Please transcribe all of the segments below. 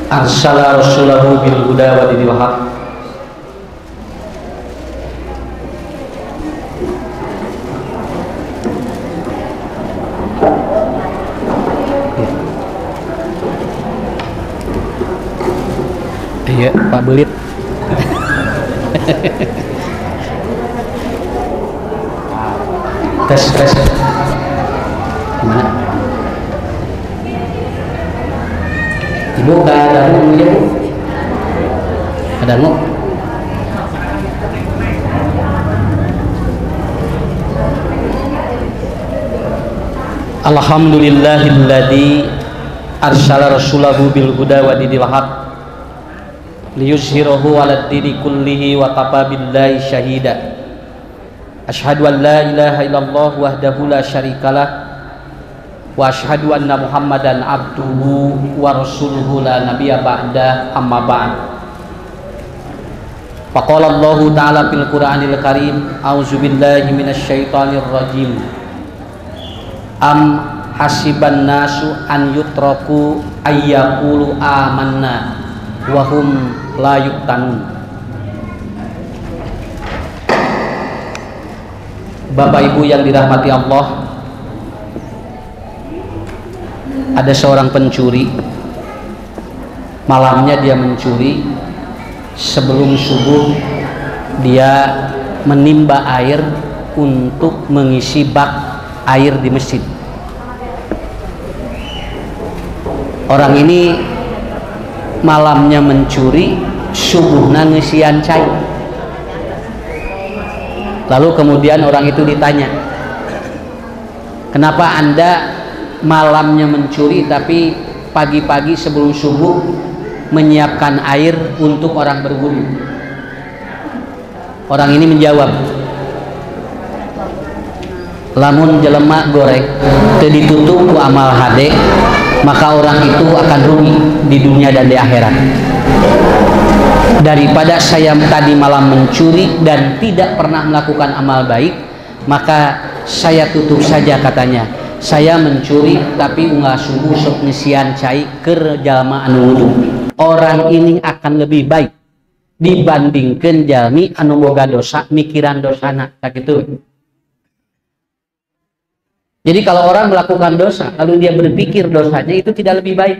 arsala rasulahu bil huda wa dinil haq iya Pak Belit tes gimana Ibu gak ada mu ya Bu? Ada mu? Alhamdulillahilladzi arsala rasulahu bil huda wa dinil haq liyuzhirahu 'alad dini kullihi wa kafa billahi syahida. Asyhadu an la ilaha illallah wahdahu la syarikalah wa asyhadu anna Muhammadan abduhu wa rasuluhu la nabiyya ba'da amma ba'd. Faqala Allah ta'ala fil Qur'anil Karim a'udzu billahi minasy syaithanir rajim. Am hasiban nasu an yutraku ayyaqulu amanna wa hum la yuftanun. Bapak Ibu yang dirahmati Allah, ada seorang pencuri, malamnya dia mencuri, sebelum subuh dia menimba air untuk mengisi bak air di masjid. Orang ini malamnya mencuri, subuhna ngisian cai. Lalu kemudian orang itu ditanya, kenapa Anda malamnya mencuri tapi pagi-pagi sebelum subuh menyiapkan air untuk orang berwudu? Orang ini menjawab, lamun jelema gorek teu ditutup ku amal hade, maka orang itu akan rugi di dunia dan di akhirat. Daripada saya tadi malam mencuri dan tidak pernah melakukan amal baik, maka saya tutup saja, katanya. Saya mencuri tapi unggal subuh sok ngisian cai keur jalma anu wudu. Orang ini akan lebih baik dibandingkan jalmi anu boga dosa mikiran dosana sakitu. Jadi kalau orang melakukan dosa lalu dia berpikir dosanya, itu tidak lebih baik.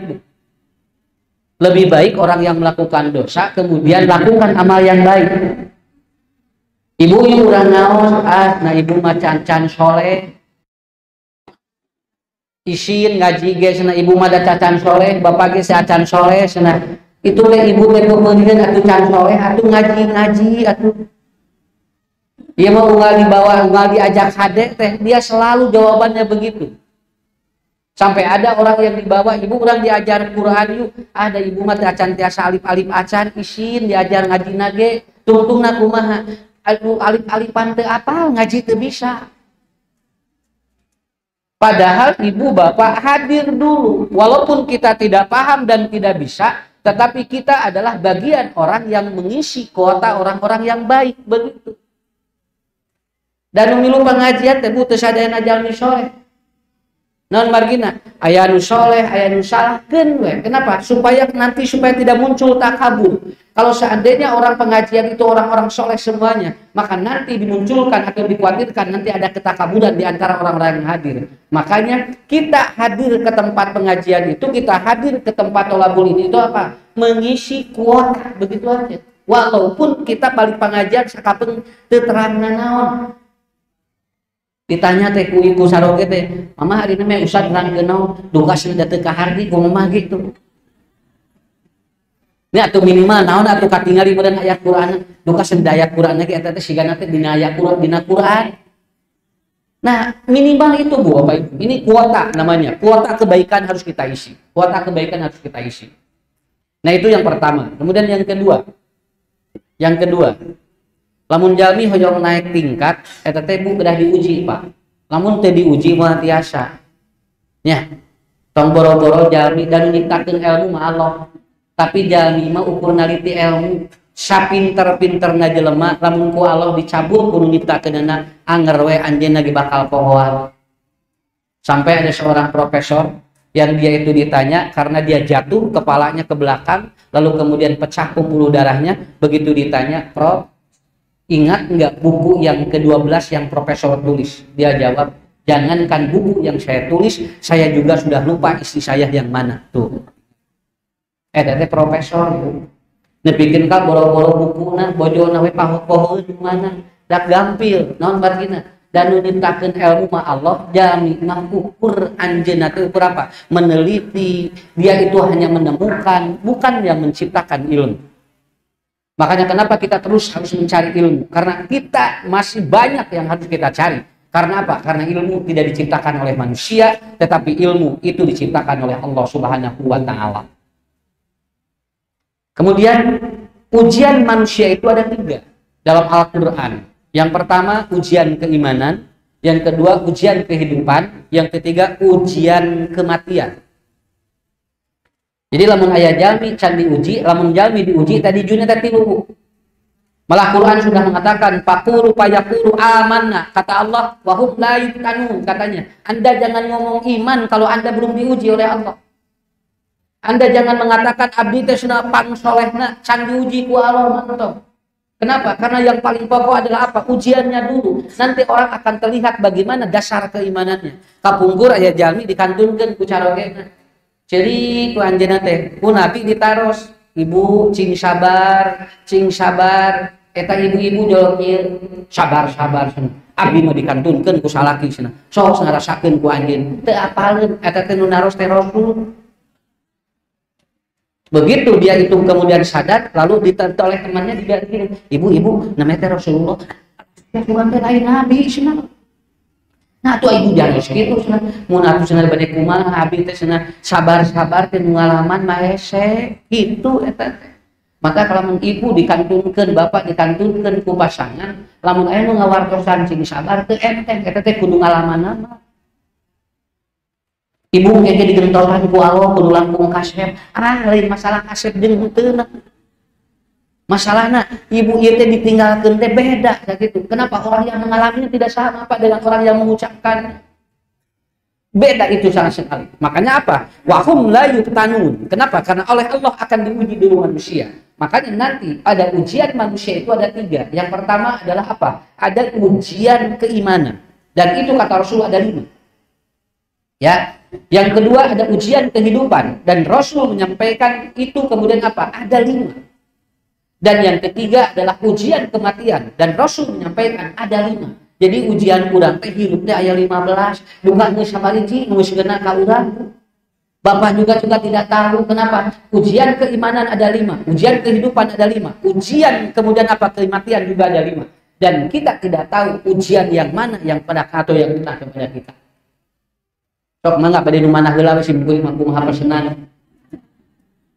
Lebih baik orang yang melakukan dosa kemudian lakukan amal yang baik. Ibu urang naon, nah ibu mah can soleh. Isin ngaji ge cenah ibu mah da can soleh, bapak ge can soleh cenah. Itu le ibu teh kemudian atuh can soleh, atuh ngaji atuh. Dia mau unggal dibawa, unggal diajak hade teh, dia selalu jawabannya begitu. Sampai ada orang yang dibawa, ibu orang diajar Quran yuk, ada ibu mah acan tiasa alif-alif acan, isin diajar ngaji nage, tungtung na kumaha, alif-alifan teu apal, ngaji teu bisa. Padahal ibu bapak hadir dulu, walaupun kita tidak paham dan tidak bisa, tetapi kita adalah bagian orang yang mengisi kuota orang-orang yang baik, begitu. Dan memilu pengajian teh teu sadayana jalmi soleh. Non margina, aya nu soleh, aya nu salahkeun we. Kenapa? Supaya tidak muncul takabur. Kalau seandainya orang pengajian itu orang-orang soleh semuanya, maka nanti dimunculkan atau dikhawatirkan nanti ada ketakaburan di antara orang-orang yang hadir. Makanya kita hadir ke tempat pengajian itu, kita hadir ke tempat tolabul ini itu apa? Mengisi kuota, begitu aja. Walaupun kita balik pengajian sakapeung teu terang naon. Ditanya teh ku ibu saroge teh, mama hari ini mah usah nerangkeun naon, duka senda teu kahardi ku mama gitu. Ini atuh minimal naon atuh katingali meureun ayat Quran, duka senda ayat Quran ge eta teh sigana teh dina ayat Quran dina Quran. Nah, minimal itu Bu Bapak Ibu. Ini kuota namanya. Kuota kebaikan harus kita isi. Kuota kebaikan harus kita isi. Nah, itu yang pertama. Kemudian yang kedua. Lamun jalmi hoyong naik tingkat, eta teh Bu udah diuji, Pak. Lamun teu diuji mah tiasa. Nya, tong boro-boro jalmi dan nyiptakeun ilmu mah Allah. Tapi jalmi mah ukur naliti ilmu, sapinter-pinterna jelema lamun ku Allah dicabut kudu nyiptakeunna anger we anjeunna ge bakal pohoan. Sampai ada seorang profesor yang dia itu ditanya karena dia jatuh kepalanya ke belakang lalu kemudian pecah pembuluh darahnya. Begitu ditanya, Prof, ingat nggak buku yang ke-12 yang profesor tulis? Dia jawab, jangankan buku yang saya tulis, saya juga sudah lupa isi saya yang mana. Tuh. Tete profesor. Nepikin ka boro-boro bukuna, bojona we pahoh-pahoh mana. Dak gampil, naon bargina. Dan nunitakeun ilmu mah Allah jami mah ukur anjeunna teh ukur apa? Meneliti. Dia itu hanya menemukan, bukan yang menciptakan ilmu. Makanya kenapa kita terus harus mencari ilmu? Karena kita masih banyak yang harus kita cari. Karena apa? Karena ilmu tidak diciptakan oleh manusia, tetapi ilmu itu diciptakan oleh Allah Subhanahu wa Ta'ala. Kemudian ujian manusia itu ada 3 dalam Al-Quran. Yang pertama ujian keimanan, yang kedua ujian kehidupan, yang ketiga ujian kematian. Jadi lamun aya jalmi can diuji, lamun jalmi diuji tadi juna tadi tilu. Malah Quran sudah mengatakan faqulu fayaqulu amanna, kata Allah wa hum la yuftanun, katanya Anda jangan ngomong iman kalau Anda belum diuji oleh Allah. Anda jangan mengatakan abdi teh cenah pangsolehna can diuji ku Allah mantap. Kenapa? Karena yang paling pokok adalah apa? Ujiannya dulu. Nanti orang akan terlihat bagaimana dasar keimanannya. Kapungkur aya jalmi dikantunkeun ku carogena. Ceri ku anjeunna teh, ku nabi ditaros, ibu cing sabar, eta ibu-ibu jolok ieu, sabar. Abdi mah dikantunkeun ku salaki cenah. Sok ngarasakeun ku anjeun. Teu apaleun eta teh nu naros teh Rasul. Begitu dia itu kemudian sadar, lalu ditanya oleh temannya, dia bilang, ibu, namanya Rasulullah, bukan teh lain nabi, senang. Nah, tuh ibu jangan segitu, senang. Mun atuh senang bade kumaha, abi teh senang sabar teh pengalaman maese, gitu eta teh. Maka kalau ibu dikantunkeun, bapak dikantunkeun ku pasangan, lamun aya nu ngawartosan cing sabar teu enteng, eta teh kudu ngalamanna. Ibu kayaknya digentolan ku Allah kudu langkung kasep. Lain masalah kasep jeung heuteuna. Masalahna ibu ieu teh ditinggalkeun teh beda kayak gitu. Kenapa? Orang yang mengalaminya tidak sama Pak dengan orang yang mengucapkan. Beda itu sangat sekali. Makanya apa? Wa hum la yuftanun. Kenapa? Karena oleh Allah akan diuji dulu manusia. Makanya nanti ada ujian manusia itu ada 3. Yang pertama adalah apa? Ada ujian keimanan. Dan itu kata Rasul ada 5. Ya. Yang kedua ada ujian kehidupan, dan Rasul menyampaikan itu kemudian apa? Ada 5. Dan yang ketiga adalah ujian kematian, dan Rasul menyampaikan ada 5. Jadi ujian urang teh hirup teh aya 15, duka geus sabariji geus geuna ka urang. Bapak juga tidak tahu kenapa. Ujian keimanan ada 5, ujian kehidupan ada 5, ujian kemudian apa? Kematian juga ada 5. Dan kita tidak tahu ujian yang mana yang pada atau yang kena kepada kita. Sok mangga bade nu manah heula we simkuring mah kumaha pesenan.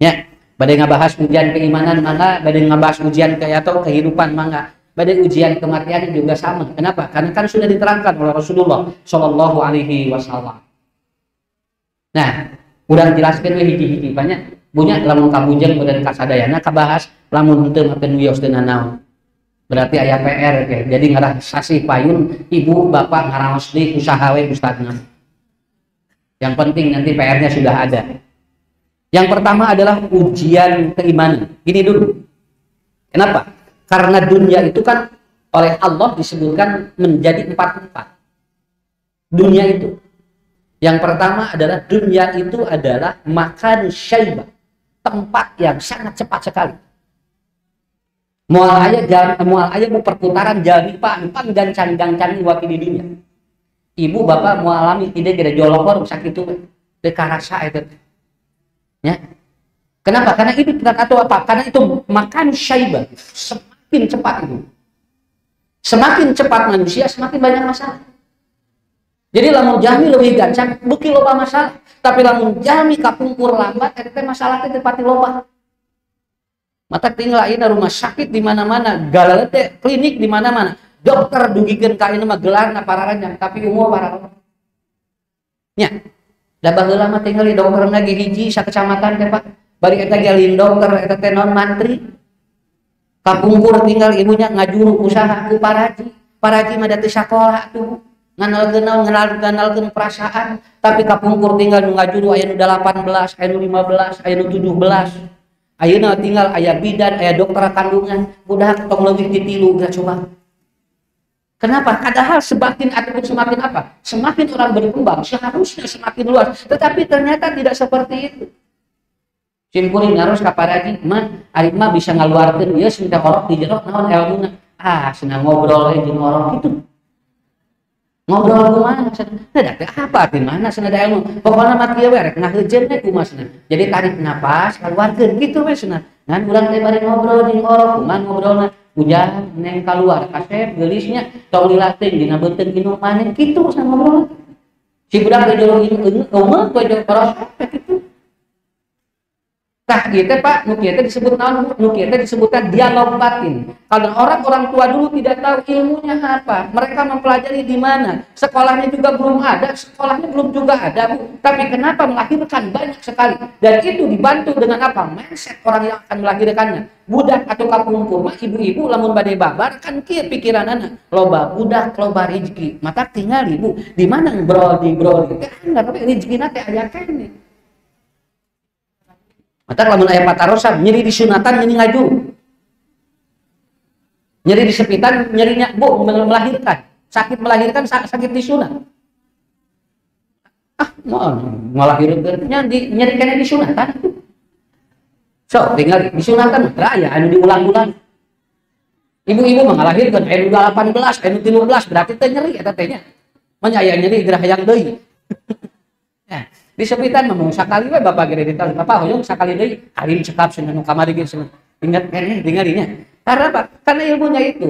Ya, bade ngabahas ujian keimanan mangga, bade ngabahas ujian atau kehidupan mangga. Bade ujian kematian juga sama. Kenapa? Karena kan sudah diterangkan oleh Rasulullah sallallahu alaihi wasallam. Nah, urang jelaskeun we hiji-hiji banyak. Punya lamun kabujeng badan kasadayana kabahas lamun henteu mah teu wios teu nanaon. Berarti aya PR ke. Jadi ngarah sasih payun ibu bapak ngaraos deui usaha we ustadna. Yang penting nanti PR-nya sudah ada. Yang pertama adalah ujian keimanan. Gini dulu. Kenapa? Karena dunia itu kan oleh Allah disebutkan menjadi 4 tempat. Dunia itu. Yang pertama adalah dunia itu adalah makan syaibah. Tempat yang sangat cepat sekali. Mual aya perputaran jari pang dan canggang-canggang wakil di dunia. Ibu bapak mau alami tidak kira jolokor sakit itu dekarasa itu ya. Kenapa? Karena itu atau apa? Karena itu makan syaibah, semakin cepat itu, semakin cepat manusia semakin banyak masalah. Jadi lamun jami lebih gancang beuki loba masalah, tapi lamun jami kapungkur lambat eta masalah teh tepati loba. Mata tinggal ayeuna rumah sakit di mana-mana, galalete klinik di mana-mana. Dokter dugikeun ka ieu mah gelarna pararanjang tapi umur pararanjang. Nya. Da baheula mah tinggal di dokterna ge hiji sakecamatan teh Pak. Bari eta ge lain dokter eta teh non mantri. Kapungkur tinggal ibunya ngajuru usaha ku paraji. Paraji mah da teu sakola tuh. nganalkeun perasaan, tapi kapungkur tinggal nu ngajuru aya nu 18, aya nu 15, aya nu 17. Ayeuna tinggal aya bidan, aya dokter kandungan, budak tong leuwih ti 3 udah coba. Kenapa? Padahal semakin ataupun semakin apa? Semakin orang berkembang, seharusnya semakin luas. Tetapi ternyata tidak seperti itu. Simkuring ngaros ka paraji, mah ari mah bisa ngaluarkeun ieu sinta orok di jero naon elmuna. Senang ngobrol jeung orok gitu. Ngobrol kumaha? Nah, teh apa di mana cenah da ilmu? Pokona mah kieu we rek ngaheujeun we kumaha cenah. Jadi tarik napas, kaluarkeun kitu we cenah. Ngan urang teh bari ngobrol jeung orok, kumaha ngobrolna? Hujan neng keluar kasep gelisnya tong dilatih dina beuteung minum maneh kitu cenah ngobrol. Si budak teh jorong ieu eueuh we jeung paras kitu. Tah ieu teh Pak, nu kieu teh disebut naon? Nu kieu teh disebutkan dialog batin. Kalau orang tua dulu tidak tahu ilmunya apa, mereka mempelajari di mana? Sekolahnya juga belum ada, sekolahnya belum juga ada, Bu. Tapi kenapa melahirkan banyak sekali? Dan itu dibantu dengan apa? Mindset orang yang akan melahirkannya. Budak atau kapungkur mah ibu-ibu lamun bade babar kan kieu pikiranana. Loba budak, loba rezeki. Mata tinggal Ibu, di mana brodi teh enggak tapi rezekina teh aya keneh. Mata lamun aya patarosan, nyeri di sunatan, nyeri ngaju. Nyeri di sepitan, nyerinya Bu melahirkan. Sakit melahirkan, sakit di sunat. Melahirkan nyeri kena di sunatan. So, tinggal di sunatan raya anu diulang-ulang. Ibu-ibu mengalahirkan anu 18, anu 13 berarti teh nyeri eta teh nya. Mun aya nyeri gerah hayang deui. Nah, di sepitan mah sakali we bapak gede ditanya, "Bapak hoyong sakali deui, kalim cekap cenah nu kamari ge cenah." Ingat keneh tingalinya. Karena apa? Karena ilmunya itu.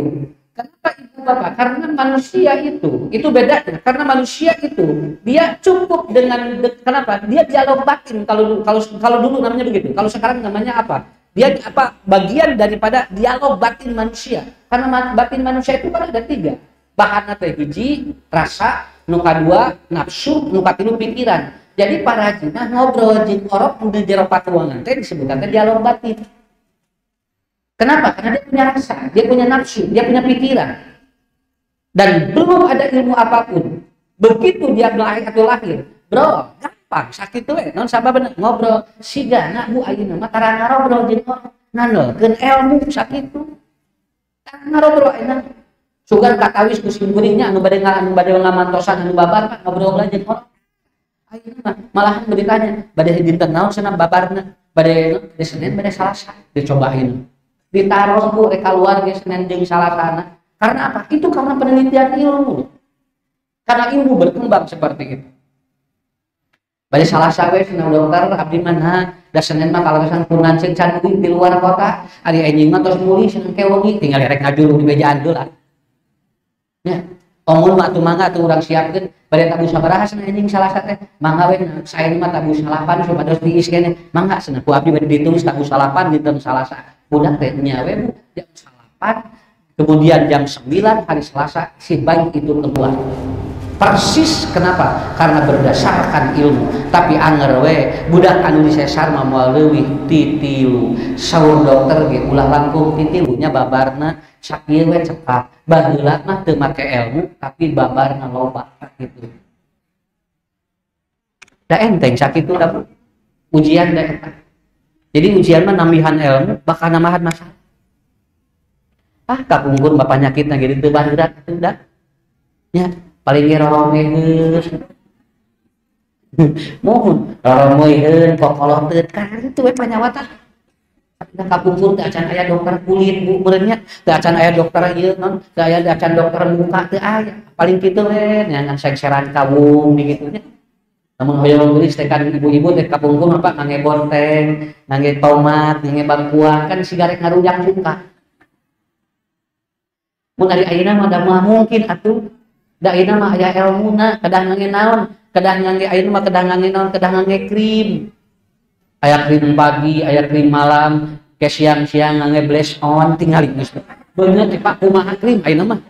Kenapa Ibu Bapak? Karena manusia itu beda. Karena manusia itu dia cukup dengan kenapa? Dia dialog batin kalau dulu namanya begitu. Kalau sekarang namanya apa? Dia apa? Bagian daripada dialog batin manusia. Karena batin manusia itu kan ada 3. Bahanna teh hiji, rasa, nu kadua nafsu, nu katilu pikiran. Jadi para jinah ngobrol jeung orok nu di jero patuangan teh disebutkan dialog batin. Kenapa? Karena dia punya rasa, dia punya nafsu, dia punya pikiran. Dan belum ada ilmu apapun. Begitu dia lahir, bro, gampang sakit tuh non sabab ngobrol sigana Bu ayeuna mah tarang ngobrol jeung orang. Naneukeun ilmu sakit tuh. Tarang ngobrol ayeuna. Sugan katawis ku simkuringnya anu bade ngamantosan anu babar ngobrol jeung orang. Ayeuna mah malahan beritanya bade dinten naon cenah babarna, bade Senin bade Salasa dicobain. Ditaruh Bu rek keluar ge Senin jeung Salasana. Karena apa? Itu karena penelitian ilmu. Karena ilmu berkembang seperti itu. Bade Salasa we cenah dokter abdi mana da Senin mah kalasan kunan ceun can di luar kota, ari anjing mah tos muli cenah kewengi tinggal rek ngajulu di mejaan heula. Nya, omun mah atuh mangga atuh urang siapkeun bade tabu sabaraha cenah anjing Salasa teh. Mangga we sae mah tabu 8 supados diis kene. Mangga cenah ku abdi bade ditulis tabu 8 dinten Salasa. Budak teh nyawe Bu jam 8, kemudian jam 9 hari Selasa si bayi itu keluar. Persis kenapa? Karena berdasarkan ilmu. Tapi anger we budak anu disesar mah moal leuwih ti 3. Saur dokter ge ulah langkung ti 3 nya babarna sakieu we cepat. Baheula mah teu make ilmu tapi babarna loba kitu. Da enteng sakitu da Bu. Ujian da eta. Jadi ujian mah nambihan ilmu bakal namahan masalah. Kapungkur bapak nyakitna ge teu baheura teu da. Nya paling ge roromeheun. Mohon roromeheun kokoloh teu kan itu we panyawatan. Kita kapungkur teu acan aya dokter kulit Bu meureun nya, teu acan aya dokter ieu non, teu aya acan dokter muka teu aya. Paling kitu we ngan sengseran kabung di kitu nya. Namun hoyong geulis teh kan ibu-ibu teh kapungkur apa ngangge bonteng, ngangge tomat, ngangge bangkuan kan sigarek ngarujak muka. Mun ari ayeuna mah da mungkin atuh. Da ayeuna mah aya ilmuna, kedah ngangge naon? Kedah ngangge ayeuna mah kedah ngangge naon? Kedah ngangge krim. Aya krim pagi, aya krim malam, ke siang-siang ngangge blush on tinggal geus. Beuneu teh Pak kumaha krim ayeuna mah.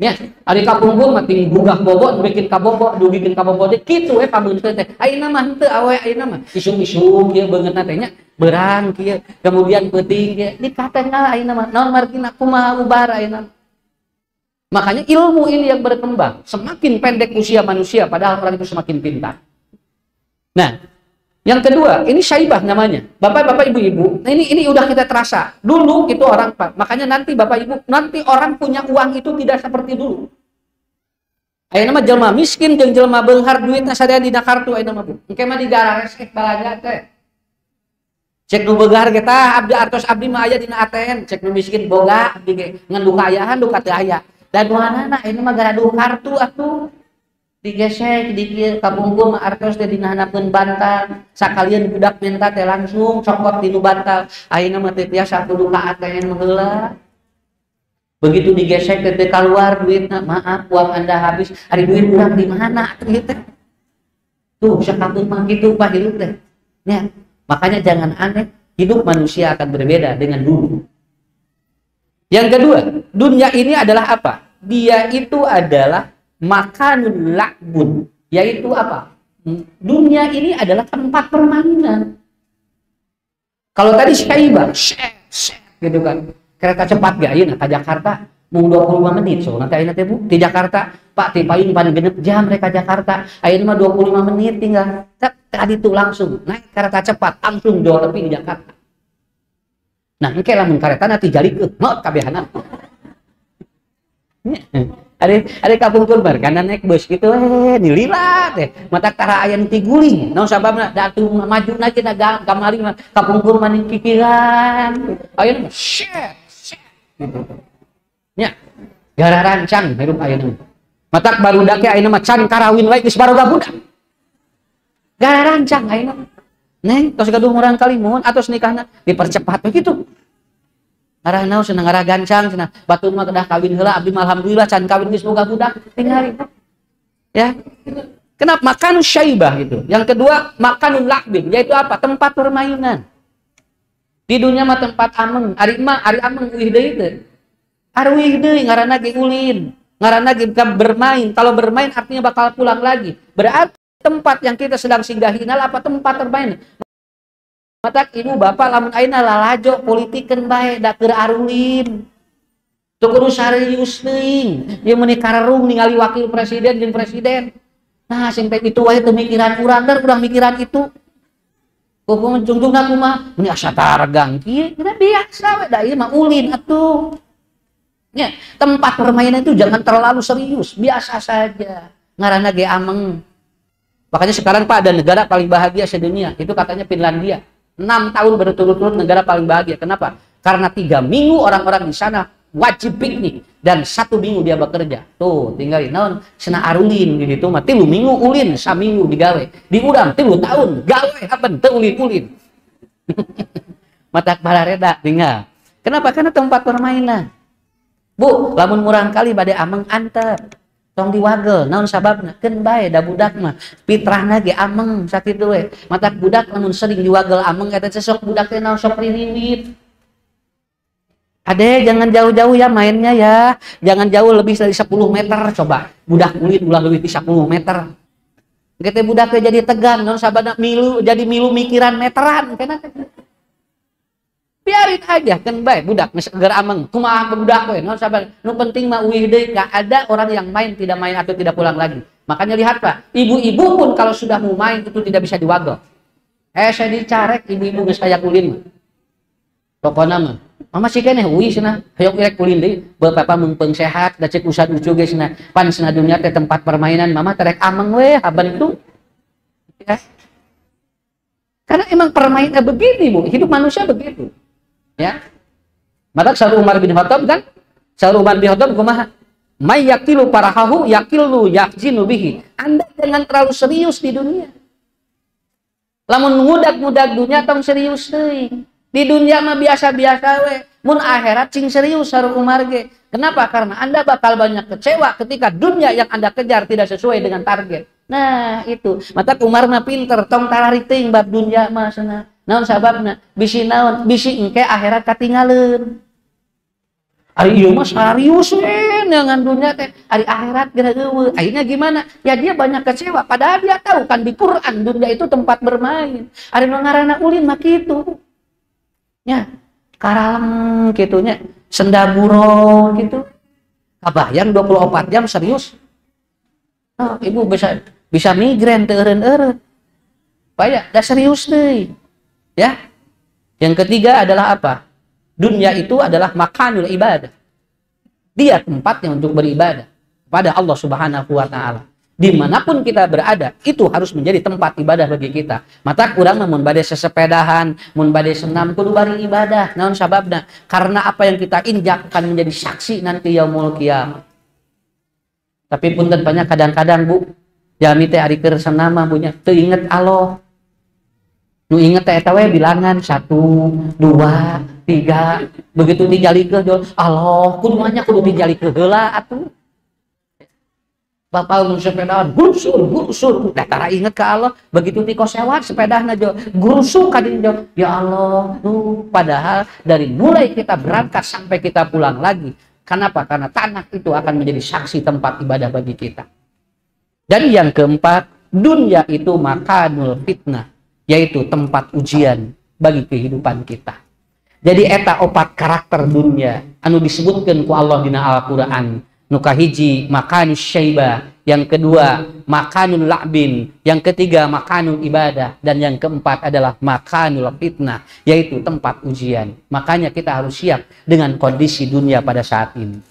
Ya, ari kapungkur mah ting gugah bobot bikin kabobo, dugikeun kabobo teh kitu we pabeunteun teh. Ayeuna mah henteu awe ayeuna mah isung-isung kieu beungeutna teh nya berang kieu. Kemudian peuting kieu dikatengna ayeuna mah naon margina kumaha ubar ayeuna. Makanya ilmu ini yang berkembang. Semakin pendek usia manusia, padahal orang itu semakin pintar. Nah, yang kedua, ini syaibah namanya. Bapak-bapak, ibu-ibu, nah ini udah kita terasa. Dulu itu orang, Pak. Makanya nanti Bapak Ibu, nanti orang punya uang itu tidak seperti dulu. Ayo nama jelma miskin jeung jelma beunghar duitna sadaya dina kartu ayo nama Bu. Engke mah digara resek balaga teh. Cek nu beunghar ge tah abdi artos abdi mah aya dina ATM, cek nu miskin boga abdi ge ngan duka ayaan duka teu aya. Dan duanana ini mah gara duit kartu atuh. Digesek di kieu kabungkul mah artos teh dina hanapeun bantal. Sakalian budak minta teh langsung cokot di nu bantal. Ayeuna mah teh tiasa kudu ka ATM heula. Begitu digesek teh keluar duitna, maaf uang Anda habis. Ari duit urang di mana atuh teh? Tuh sakapeung mah kitu Pak hirup teh. Ya, makanya jangan aneh, hidup manusia akan berbeda dengan dulu. Yang kedua, dunia ini adalah apa? Dia itu adalah makanul la'bun, yaitu apa? Dunia ini adalah tempat permainan. Kalau tadi syaibah, gitu kan. Kereta cepat gak ayeuna ka Jakarta mung 25 menit so nanti ayeuna teh Bu di Jakarta Pak ti payung paling genep jam mereka Jakarta ayeuna mah 25 menit tinggal tadi itu langsung naik kereta cepat langsung jauh lebih di Jakarta. Nah engke lamun kareta nanti jalikeun maot kabehanan. Ada kapungkur bar kana naik bus gitu nilila teh mata tara aya nu tiguling naon sababna da atuh maju na cenah kamari mah kapungkur maning kikiran ayeuna shit nya gara rancang hirup ayeuna matak barudak ge ayeuna mah can karawin wae geus barudak budak gara rancang ayeuna neng tos gaduh urang kali mohon atos nikahna dipercepat begitu ngarah naon cenah ngarah gancang cenah batur mah kedah kawin heula abdi mah alhamdulillah can kawin geus boga budak tinggal ya kenapa makan syaibah gitu. Yang kedua makanun lakbin yaitu apa tempat permainan. Di dunia mah tempat ameng, ari ameng uih deui teh. Ari uih deui ngaranna ge ulin, ngaranna ge bermain. Kalau bermain artinya bakal pulang lagi. Berarti tempat yang kita sedang singgahi adalah apa tempat bermain. Matak ibu bapak lamun ayeuna lalajo politikeun bae da keur arulin. Teu kudu serius teuing. Ieu meuni karerung ningali wakil presiden jeung presiden. Nah, sing teh itu wae teu mikiran urang, urang mikiran itu. Pokoknya jungjungna kumaha ini asa targang kieu kita biasa we da ieu mah ulin atuh. Ya, tempat permainan itu jangan terlalu serius, biasa saja. Ngaranna ge ameng. Makanya sekarang Pak ada negara paling bahagia sedunia, itu katanya Finlandia. 6 tahun berturut-turut negara paling bahagia. Kenapa? Karena 3 minggu orang-orang di sana wajib piknik dan 1 minggu dia bekerja. Tuh, tinggal naon cenah arulin di ditu mah 3 minggu ulin, 1 minggu digawe. Di urang 3 tahun gawe hapen teu ulin-ulin. Matak balareda tinggal. Kenapa? Karena tempat permainan. Bu, lamun murang kali bade ameng anter. Tong diwagel, naon sababna? Keun bae da budak mah fitrahna ge ameng sakitu we. Matak budak lamun sering diwagel ameng eta sok budak teh naon sok ririwit. Ade, jangan jauh-jauh ya mainnya ya. Jangan jauh lebih dari 10 meter coba. Budak kulit ulah lebih di 10 meter. Gitu budak jadi tegang, non sabana milu jadi milu mikiran meteran. Biarin aja kan baik budak geus ameng. Kumaha budak we, non sabana. Nu penting mah uih deui ka ada orang yang main tidak main atau tidak pulang lagi. Makanya lihat Pak, ibu-ibu pun kalau sudah mau main itu tidak bisa diwagel. Saya dicarek ibu-ibu geus aya kulin. Pokona mah mama sih keneh uih cenah hayok irek kulin deui bae papa meungpeung sehat da cek usad ucu ge cenah pan cenah dunia teh tempat permainan mama terek ameng we haban itu ya karena emang permainan begini Bu hidup manusia begitu ya maka Saur Umar bin Khattab kan Saur Umar bin Khattab kumaha may yakilu parahahu yakilu yakjinu bihi Anda jangan terlalu serius di dunia lamun ngudag-ngudag dunia tong serius deui. Di dunia mah biasa-biasa we. Mun akhirat cing serius Saur Umar ge. Kenapa? Karena Anda bakal banyak kecewa ketika dunia yang Anda kejar tidak sesuai dengan target. Nah, itu. Mata Umar mah pinter, tong tarari teuing bab dunia mah cenah. Naon sababna? Bisi naon? Bisi engke akhirat katinggaleuan. Ari ieu mah serius we dengan dunia teh. Ari akhirat geura eueuh. Akhirnya gimana? Ya dia banyak kecewa padahal dia tahu kan di Quran dunia itu tempat bermain. Ari nu ngaranna ulin mah kitu. Ya, karalem gitunya, sendaburo gitu. Kabayang 24 jam serius. Oh, ibu bisa migrain teu eureun-eureun. Paya, dah serius deh. Ya. Yang ketiga adalah apa? Dunia itu adalah makanul ibadah. Dia tempatnya untuk beribadah pada Allah Subhanahu wa taala. Dimanapun kita berada, itu harus menjadi tempat ibadah bagi kita. Mata kurang mun bade sesepedahan, mun bade senam kudu bari ibadah. Naon sababna? Karena apa yang kita injak akan menjadi saksi nanti yaumul qiyamah. Tapi punten banyak kadang-kadang Bu, jami teh ari keur senam mah bunya teu inget Allah. Nu inget teh eta we bilangan 1, 2, 3. Begitu dijalikeun Allah, kudu manya kudu dijalikeun heula atuh. Bapak mun sepedaan gurusur dah tara inget ka Allah, begitu ti kosewat sepedahna jo gurusuk ka dieu jo, ya Allah tuh. Padahal dari mulai kita berangkat sampai kita pulang lagi, kenapa? Karena tanah itu akan menjadi saksi tempat ibadah bagi kita. Dan yang keempat, dunia itu makanul fitnah, yaitu tempat ujian bagi kehidupan kita. Jadi eta opat karakter dunia anu disebutkan ku Allah dina Al-Qur'an. Nukahiji makanus syaiba, yang kedua makanul la'bin, yang ketiga makanul ibadah, dan yang keempat adalah makanul fitnah, yaitu tempat ujian. Makanya kita harus siap dengan kondisi dunia pada saat ini.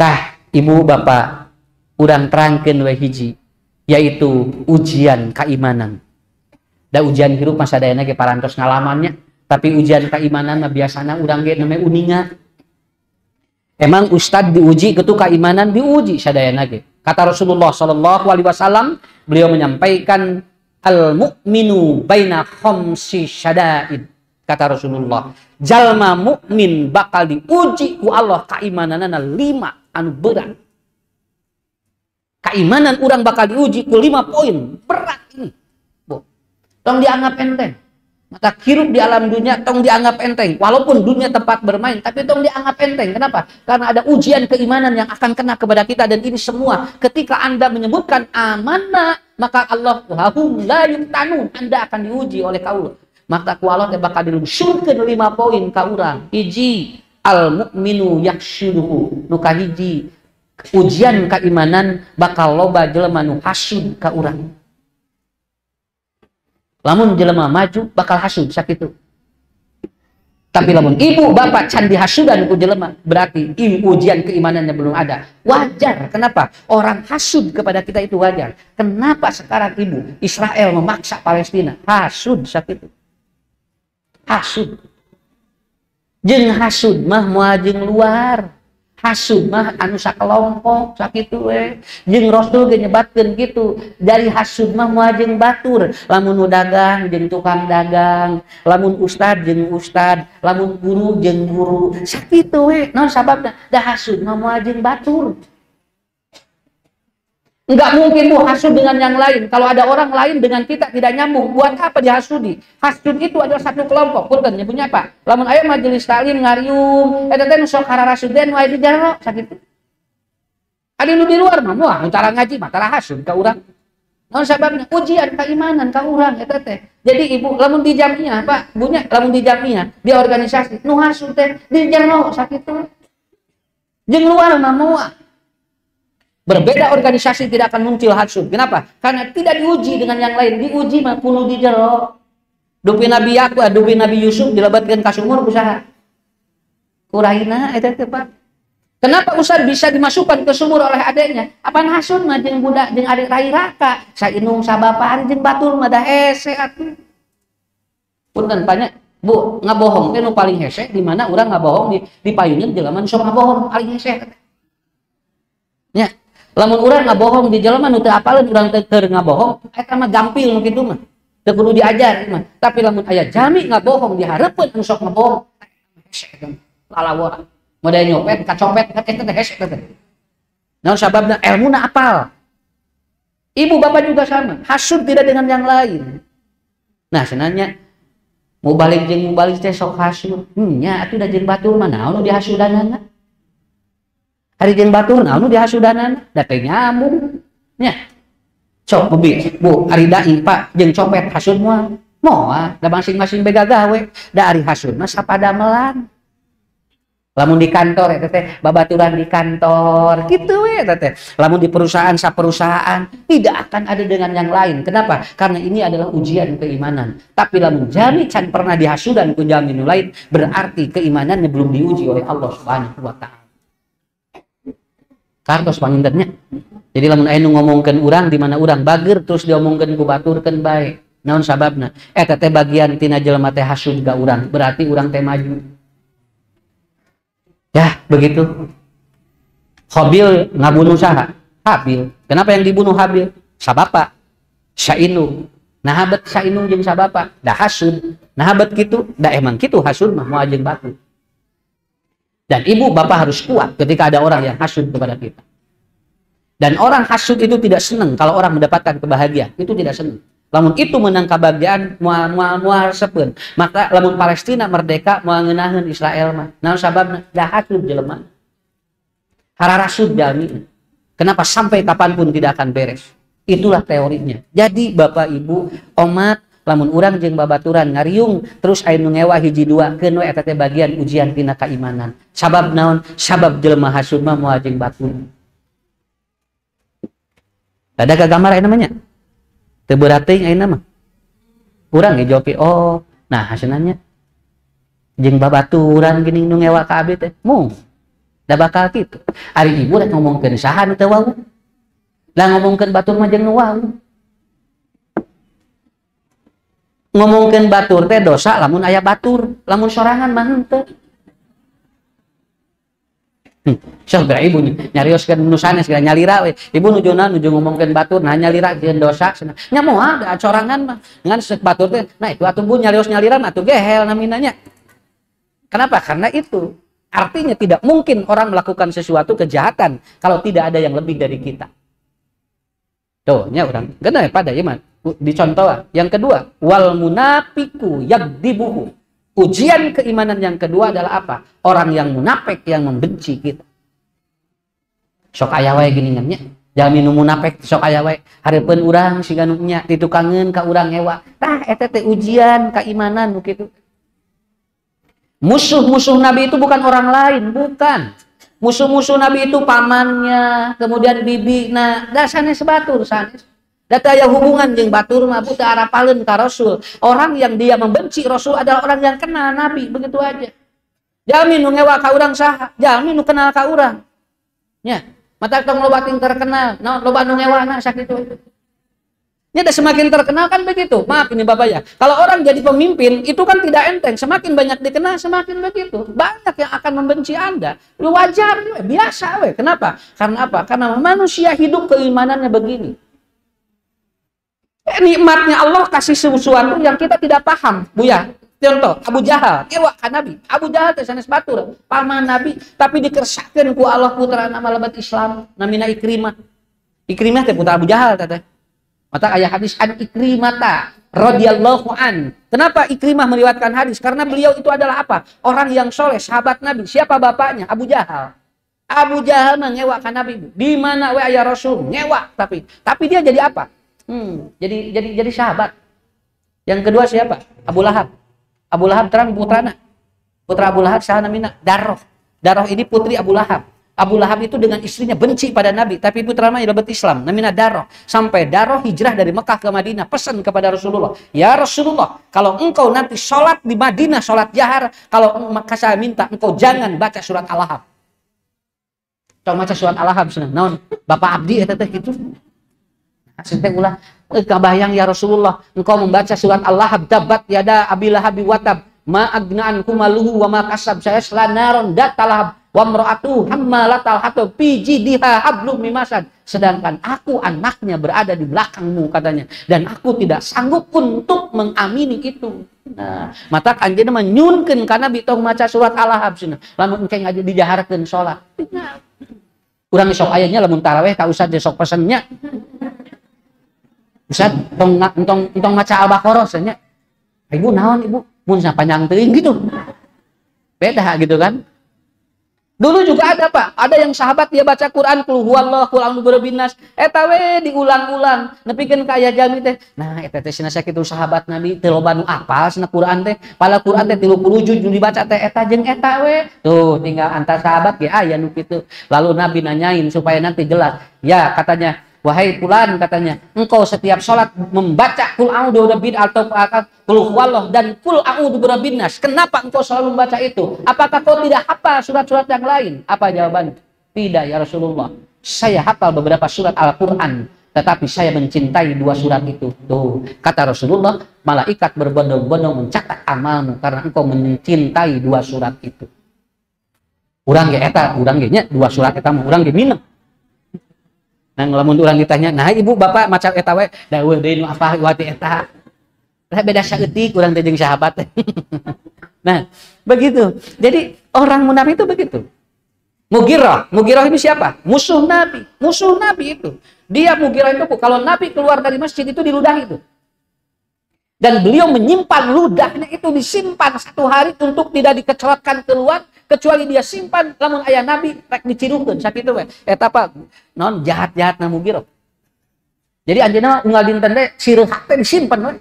Tah, ibu bapak, urang terangkeun we hiji, yaitu ujian keimanan. Da ujian hirup masa dayana ge parantos ngalamannya, tapi ujian keimanan mah biasana urang ge namanya uninga. Emang ustad diuji ketu keimanan diuji sadayana ge. Kata Rasulullah sallallahu alaihi wasallam, beliau menyampaikan al mukminu baina khamsi syada'id. Kata Rasulullah, jalma mukmin bakal diuji ku Allah keimananana 5 anu berat. Keimanan urang bakal diuji ku 5 poin berat ini. Bo, tong dianggap enteng. Mata hirup di alam dunia tong dianggap enteng. Walaupun dunia tempat bermain, tapi tong dianggap enteng. Kenapa? Karena ada ujian keimanan yang akan kena kepada kita. Dan ini semua ketika Anda menyebutkan amanah, maka Allah hum la yuftanun, Anda akan diuji oleh kaulah. Maka ku Allah bakal dilungsurkeun 5 poin ka urang. Hiji, al mukminu yakshuduhu. Nu kahiji, ujian keimanan bakal loba jelema nu hasud ka urang. Lamun jelema maju bakal hasud sakitu. Tapi lamun ibu bapak can dihasudan ku jelema, berarti ujian keimanannya belum ada. Wajar. Kenapa? Orang hasud kepada kita itu wajar. Kenapa sekarang ibu Israel memaksa Palestina? Hasud sakitu. Hasud. Jeung hasud mah moal jeung luar. Hasud mah anu sakelompok sakitu we. Jeung Rasul ge nyebatkeun kitu, dari hasud mah moal jeung batur, lamun nu dagang jeung tukang dagang, lamun ustad jeung ustad, lamun guru jeung guru. Sakitu we. Naon sababna? Da hasud mah moal jeung batur. Enggak mungkin Bu hasud dengan yang lain. Kalau ada orang lain dengan kita tidak nyambung, buat apa dihasudi? Hasud itu adalah satu kelompok. Punten nyebutnya apa? Lamun aya majelis taklim ngariung, eta teh nu sok hararasuden wae di jero sakitu. Adi nu di luar mah moal antara ngaji mah tara hasud ka urang. Naon sababna? Ujian keimanan ka urang eta teh. Jadi ibu lamun di jamiah, Pak, bunya lamun di jamiah, di organisasi nu hasud teh di jero sakitu. Jeung luar mah moal. Berbeda organisasi tidak akan muncul hasud. Kenapa? Karena tidak diuji dengan yang lain. Diuji mah kudu di jero. Dupi Nabi Yakub, dupi Nabi Yusuf dilebatkeun ka sumur usaha. Kuraina eta teh Pak. Kenapa Ustaz bisa dimasukkan ke sumur oleh adiknya? Apaan hasud mah jeung budak jeung adik rai raka. Sainung sabapa jeung batur mah da hese atuh. Punten banyak Bu, ngabohong teh nu paling hese di mana urang ngabohong di payungan jelema sok ngabohong paling hese. Ya. Lamun urang ngabohong di jelema nu teu apaleun urang teu keur ngabohong, eta mah gampil nu kitu mah. Teu kudu diajar mah. Tapi lamun aya jami ngabohong dihareupeun anu sok ngabohong, lalawor. Model nyopet, kacopet, eta teh hese teh. Naon sababna? Ilmuna apal. Ibu bapak juga sama, hasud tidak dengan yang lain. Nah, senanya mau balik teh sok hasud. Nya atuh da jeung batur mah naon nu dihasudanana? Hari jeung batur naon nu dihasudanan da teh nyambung nya sok Bu ari dai Pak jeung copet hasud moal da masing-masing bega gawe da ari hasud mah sapadamelan Lamun di kantor eta teh babaturan di kantor gitu eta teh. Lamun di perusahaan saperusahaan tidak akan ada dengan yang lain. Kenapa? Karena ini adalah ujian keimanan. Tapi lamun jami can pernah dihasudan ku jami nu lain, berarti keimanannya belum diuji oleh Allah Subhanahu wa taala. Kartos pangintennya. Jadi lamun aya nu ngomongkeun urang di mana urang bager terus diomongkeun ku baturkeun bae. Naon sababna? Eta teh bagian tina jelema teh hasud ka urang, berarti urang teh maju. Ya, begitu. Habil ngabunuh saha? Habil. Kenapa yang dibunuh Habil? Sabapa. Sainu. Nahabat sainu jeung sabapa. Da hasud. Nahabat kitu, da emang kitu hasud mah moal jeung batu. Dan ibu bapak harus kuat ketika ada orang yang hasud kepada kita. Dan orang hasud itu tidak senang kalau orang mendapatkan kebahagiaan. Itu tidak senang. Lamun itu menang kebahagiaan mual sepeun. Maka lamun Palestina merdeka moal ngeunaheun Israel mah. Naon sababna? Da hasud jelema. Hararasud jalmi. Kenapa sampai kapanpun tidak akan beres? Itulah teorinya. Jadi Bapak Ibu, omat lamun urang jeung babaturan ngariung terus aya nu ngewa hiji dua keun we eta teh bagian ujian tina keimanan. Sabab naon? Sabab jelema hasud mah moal jeung batu. Ada gambar aya namanya? Teu beurating ayeuna mah. Urang ge jawab, oh, nah hasilnya jeung babaturan gini nu ngewa ka abdi teh. Mung da bakal kitu. Ari ibu rek ngomongkeun saha nu teu wau. Lah ngomongkeun batur mah jeung nu wau. Ngomongkeun batur teh dosa lamun aya batur, lamun sorangan mah henteu. Sok da ibu nyarioskeun nu sanes geus nyalira we. Ibu nuju ngomongkeun batur nah nyalira jeung dosa cenah. Nya moal da corangan mah ngan seuk batur teh. Nah itu atuh bu nyarios nyalira mah atuh gehel naminanya. Kenapa? Karena itu artinya tidak mungkin orang melakukan sesuatu kejahatan kalau tidak ada yang lebih dari kita. Tuh nya urang geuna pada ieu mah dicontoh. Yang kedua, wal munafiqu yakdibuhu. Ujian keimanan yang kedua adalah apa? Orang yang munafik yang membenci kita. Sok aya wae geuningan nya. Jalmi nu munafik sok aya wae. Hareupeun urang siga nu nya ditukangeun ka urang ngewa. Tah eta teh ujian keimanan nu kitu. Musuh-musuh Nabi itu bukan orang lain, bukan. Musuh-musuh Nabi itu pamannya, kemudian bibina, da sanes batur sanes. Data yang hubungan jeung batur mah buta arapaleun ka Rasul. Orang yang dia membenci Rasul adalah orang yang kenal Nabi, begitu aja. Jalmi nu ngewa ka urang saha? Jalmi nu kenal ka urang. Nya, mata tong loba ting terkenal, naon loba nu ngewana sakitu. Nya da semakin terkenal kan begitu. Maaf ini Bapak ya. Kalau orang jadi pemimpin itu kan tidak enteng, semakin banyak dikenal semakin begitu. Banyak yang akan membenci Anda. Lu wajar, biasa we. Kenapa? Karena apa? Karena manusia hidup keimanannya begini. Nikmatnya Allah kasih sesuatu yang kita tidak paham, Buya. Contoh, Abu Jahal, ewa ka Nabi. Abu Jahal teh sanes batur, paman Nabi, tapi dikersakeun ku Allah putra nama lebat Islam, namina Ikrimah. Ikrimah teh putra Abu Jahal teh. Mata aya hadis an Ikrimah radhiyallahu an. Kenapa Ikrimah meriwayatkan hadis? Karena beliau itu adalah apa? Orang yang soleh, sahabat Nabi. Siapa bapaknya? Abu Jahal. Abu Jahal mah ngewa ka Nabi. Di mana we aya Rasul? Ngewa tapi dia jadi apa? Jadi sahabat. Yang kedua siapa? Abu Lahab. Abu Lahab terang putrana. Putra Abu Lahab saha namina? Darroh. Darroh ini putri Abu Lahab. Abu Lahab itu dengan istrinya benci pada Nabi, tapi putranya lebat Islam, namina Darroh. Sampai Darroh hijrah dari Mekah ke Madinah, pesan kepada Rasulullah, ya Rasulullah, kalau engkau nanti sholat di Madinah, sholat jahar, kalau maka saya minta engkau jangan baca surat Al-Lahab. Coba baca surat Al-Lahab senang. Naon? Bapak Abdi eta teh kitu. Asinte ulah kabayang ya Rasulullah, engkau membaca surat Al-Lahab, tabat yada Abi Lahab wa tab, ma agnaan kumaluhu wa ma kasab, saya selanaron datalahab wa mra'atu hammalatal hatab fi jidha hablum mimasad. Sedangkan aku anaknya berada di belakangmu katanya, dan aku tidak sanggup untuk mengamini itu. Nah, mata anjeunna menyunkeun kana bitong maca surat Al-Lahab cenah. Lamun engke ngaji dijaharkeun salat. Urang sok ayahnya lamun tarawih ka ustaz sok pesennya. Ustaz entong maca Al-Baqarah cenah. Ibu naon ibu? Mun sapanjang teuing gitu. Beda gitu kan. Dulu juga ada Pak, ada yang sahabat dia baca Quran qul huwallahu qul a'udzu birabbin nas, eta we diulang-ulang nepikeun ka aya jami teh. Nah, eta teh cenah sakitu sahabat Nabi teu loba nu apal cenah Quran teh. Pala Quran teh 30 juz nu dibaca teh eta jeung eta we. Tuh, tinggal antar sahabat ge aya nu kitu. Lalu Nabi nanyain supaya nanti jelas. Ya, katanya, wahai fulan, katanya, engkau setiap sholat membaca qul a'udzu birabbin atau qul huwallahu dan qul a'udzu birabbin nas. Kenapa engkau selalu membaca itu? Apakah kau tidak hafal surat-surat yang lain? Apa jawabannya? Tidak ya Rasulullah. Saya hafal beberapa surat Al-Qur'an, tetapi saya mencintai 2 surat itu. Tuh, kata Rasulullah, malaikat berbondong-bondong mencatat amalmu karena engkau mencintai 2 surat itu. Urang ge eta, urang ge nya 2 surat eta mah urang ge mineng. Nah, lamun urang ditanya, nah ibu bapak macam eta we, da weuh deui nu apa wati eta. Lah beda saeutik urang teh jeung sahabat. Nah, begitu. Jadi orang munafik itu begitu. Mughirah itu siapa? Musuh Nabi itu. Dia Mughirah itu kalau Nabi keluar dari masjid itu diludahi itu. Dan beliau menyimpan ludahnya itu disimpan 1 hari untuk tidak dikecelotkan keluar. Kecuali dia simpan lamun ayah Nabi rek dicirukeun sakitu we eta apa non jahat-jahat na Mughirah. Jadi anjeunna unggal dinten teh sireuhak teh disimpan we.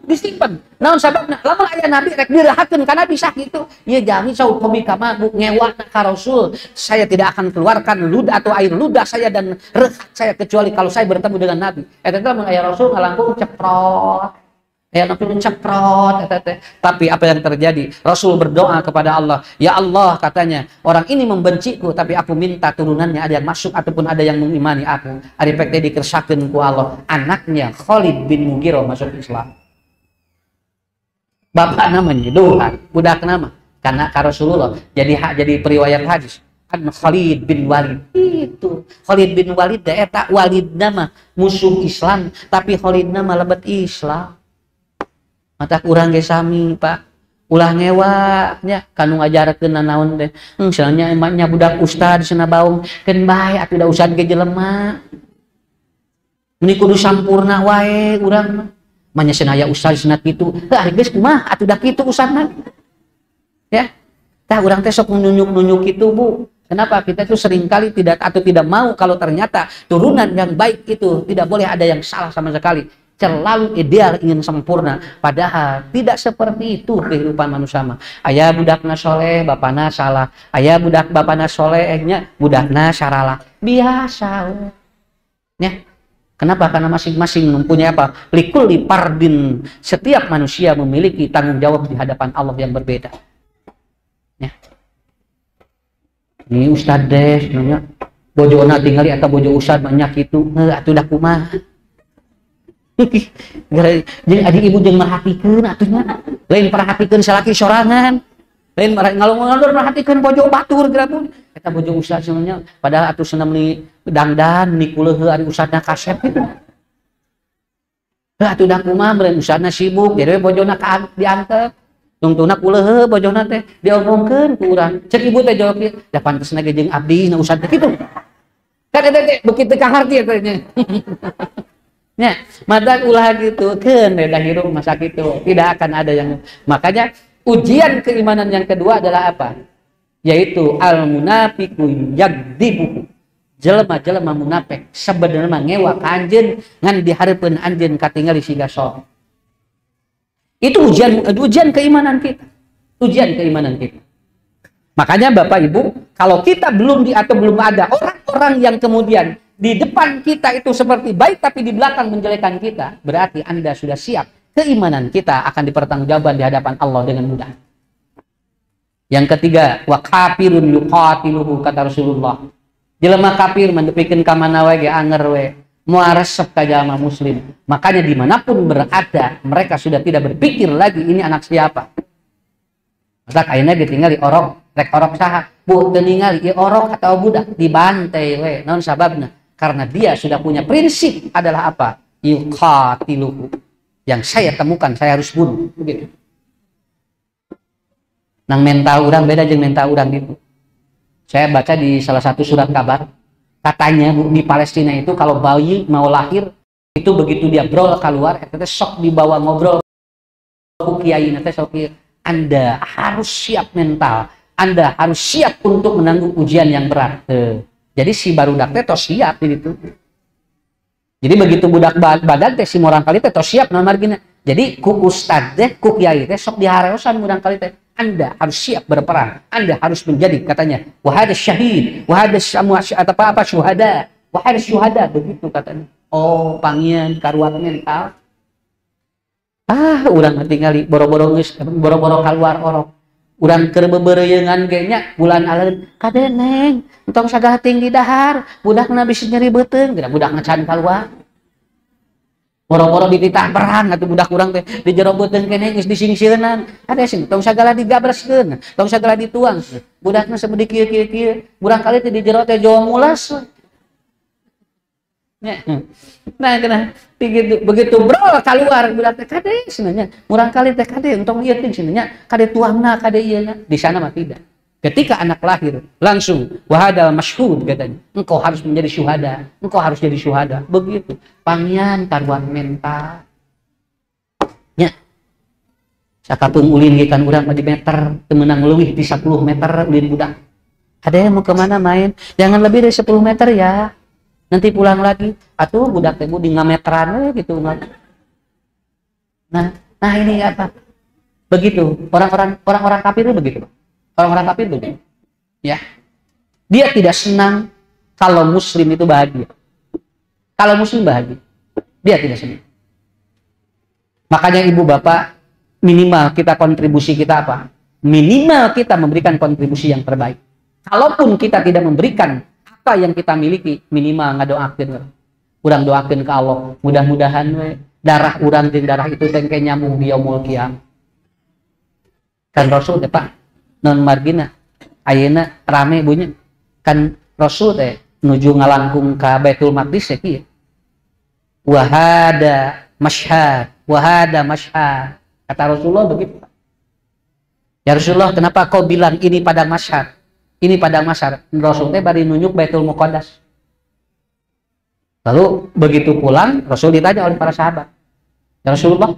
Disimpan. Naon sababna? Lamun ayah Nabi rek dirahakeun kana bisa gitu. Ieu jami saud hobi ka mabuk ngewa ka Rasul. Saya tidak akan keluarkan ludah atau air ludah saya dan rehat saya kecuali kalau saya bertemu dengan Nabi. Eta teh mun ayah Rasul ngalangkung ceprot. Ya Nabi menceprot, tapi apa yang terjadi? Rasul berdoa kepada Allah, ya Allah katanya, orang ini membenciku, tapi aku minta turunannya ada yang masuk ataupun ada yang mengimani aku. Ari pek teh dikersakeun ku Allah, anaknya Khalid bin Mughirah masuk Islam. Bapak namanya doa, budak nama, karena ka Rasulullah. Jadi periwayat hadis. Khalid bin Walid itu Khalid bin Walid eta Walid nama musuh Islam, tapi Khalid nama lebet Islam. Mata kurang ge sami Pak ulah ngewa nya kanu ngajarkeun naon teh misalnya emaknya budak ustad cenah baung keun bae atuh da ustad ge jelema meni kudu sampurna wae urang mah nya cenah aya ustad cenah kitu heuh geus kumaha atuh da kitu ustadna ya tah urang teh sok nunjuk-nunjuk kitu Bu. Kenapa kita itu seringkali tidak mau kalau ternyata turunan yang baik itu tidak boleh ada yang salah sama sekali. Selalu ideal ingin sempurna, padahal tidak seperti itu kehidupan manusia mah. Ayah budakna soleh, bapakna salah. Ayah budak bapakna solehnya, budakna saralah. Biasa. Ya. Kenapa? Karena masing-masing mempunyai apa? Likulli fardin. Setiap manusia memiliki tanggung jawab di hadapan Allah yang berbeda. Ya. Ini Ustad Des, nanya, bojona tinggali atau bojo Ustad banyak itu, atuh dah kumaha. Jadi adik ibu jangan merhatikan atuhnya lain perhatikan salaki sorangan lain ngalor merhatikan bojo batur gerapun eta bojo ustad sebenarnya padahal atuh senam ni dangdan ni kuleuh ari ustadna kasep gitu atuh da kumaha beureun ustadna sibuk jadi bojona diangkat tungtuna kuleuh bojona teh diomongkeun ku urang cek ibu teh jawab kieu da pantesna ge jeung abdi na ustad teh kitu kan eta teh bekitu kaharti eta nya ya, mata ulah gitu, kan beda hirup masa gitu, tidak akan ada yang. Makanya ujian keimanan yang kedua adalah apa? Yaitu al-munafiqu yakdzibu. Jelema-jelema munafik sebenarnya ngewa ka anjeun ngan dihareupeun anjeun katingali siga sok. Itu ujian keimanan kita. Ujian keimanan kita. Makanya Bapak Ibu, kalau kita belum ada orang-orang yang kemudian di depan kita itu seperti baik tapi di belakang menjelekan kita, berarti Anda sudah siap keimanan kita akan dipertanggungjawabkan di hadapan Allah dengan mudah. Yang ketiga, wa kafirun yuqatiluhu kata Rasulullah. Jelema kafir mendepikeun ka mana wae ge anger we, moal resep ka jalma muslim. Makanya dimanapun berada, mereka sudah tidak berpikir lagi ini anak siapa. Maka ayeuna ditinggali orok, rek orok saha? Bu teu ningali ieu orok atau budak dibantai we. Naon sababna? Karena dia sudah punya prinsip adalah apa? Yuqatiluhu. Yang saya temukan saya harus bunuh. Begitu. Nang mental orang beda jeung mental orang gitu. Saya baca di salah satu surat kabar, katanya di Palestina itu kalau bayi mau lahir itu begitu dia brol keluar, itu sok dibawa ngobrol ku kiai teh sok Anda harus siap mental. Anda harus siap untuk menanggung ujian yang berat. Jadi si barudak teh tos siap gitu. Jadi begitu budak badan teh si morang kali teh tos siap naon margina. Jadi ku ustad teh ku kiai teh sok dihareosan murang kali teh. Anda harus siap berperang. Anda harus menjadi katanya wahada syahid, wahada apa syuhada, wahada syuhada begitu katanya. Oh, pangieun karuat mental. Urang tinggali boro-boro keluar orok. Urang keur bebereuyeungan ge nya bulan aleun kade neng entong sagah tinggi dahar budakna bisi nyeri beuteung geura budak ngacan keluar. Boro-boro dititah perang atuh budak urang teh di jero beuteung keneh geus disingsieunnan. Kade sing tong sagala digabreskeun, tong sagala dituang. Budakna sebeudi kieu urang kali teh di jero teh jawa mulas. Nah, begitu bro keluar budak teh kade sebenarnya murang kali teh kade entong ieu teh sebenarnya kade tuangna kade ieu di sana mah tidak. Ketika anak lahir langsung wahadal masyhud katanya engkau harus menjadi syuhada, engkau harus jadi syuhada begitu. Pangyan karuan mental nya sakapeung ulin ieu kan urang mah di meter teu meunang leuwih di 10 meter ulin budak. Ade mau kemana main jangan lebih dari 10 meter ya. Nanti pulang lagi, atuh budak teh di ngameteran gitu. Nah ini apa? Begitu orang-orang kafir itu begitu. Orang-orang kafir begitu. Ya. Dia tidak senang kalau muslim itu bahagia. Kalau muslim bahagia, dia tidak senang. Makanya ibu bapak minimal kita kontribusi kita apa? Minimal kita memberikan kontribusi yang terbaik. Kalaupun kita tidak memberikan apa yang kita miliki, minimal ngadoakeun. Urang doakeun ke Allah, mudah-mudahan we darah urang jeung darah itu teh nyambung di yaumul qiyamah. Kan Rasul teh Pak, non margina ayeuna rame bunyi. Kan Rasul teh nuju ngalangkung ka Baitul Maqdis teh kieu. Wahada masyhad, wahada masyhad. Kata Rasulullah begitu. Ya Rasulullah, kenapa kau bilang ini pada masyhad? Ini pada masyar, Rasul teh bari nunjuk Baitul Muqaddas. Lalu begitu pulang, Rasul ditanya oleh para sahabat, ya Rasulullah,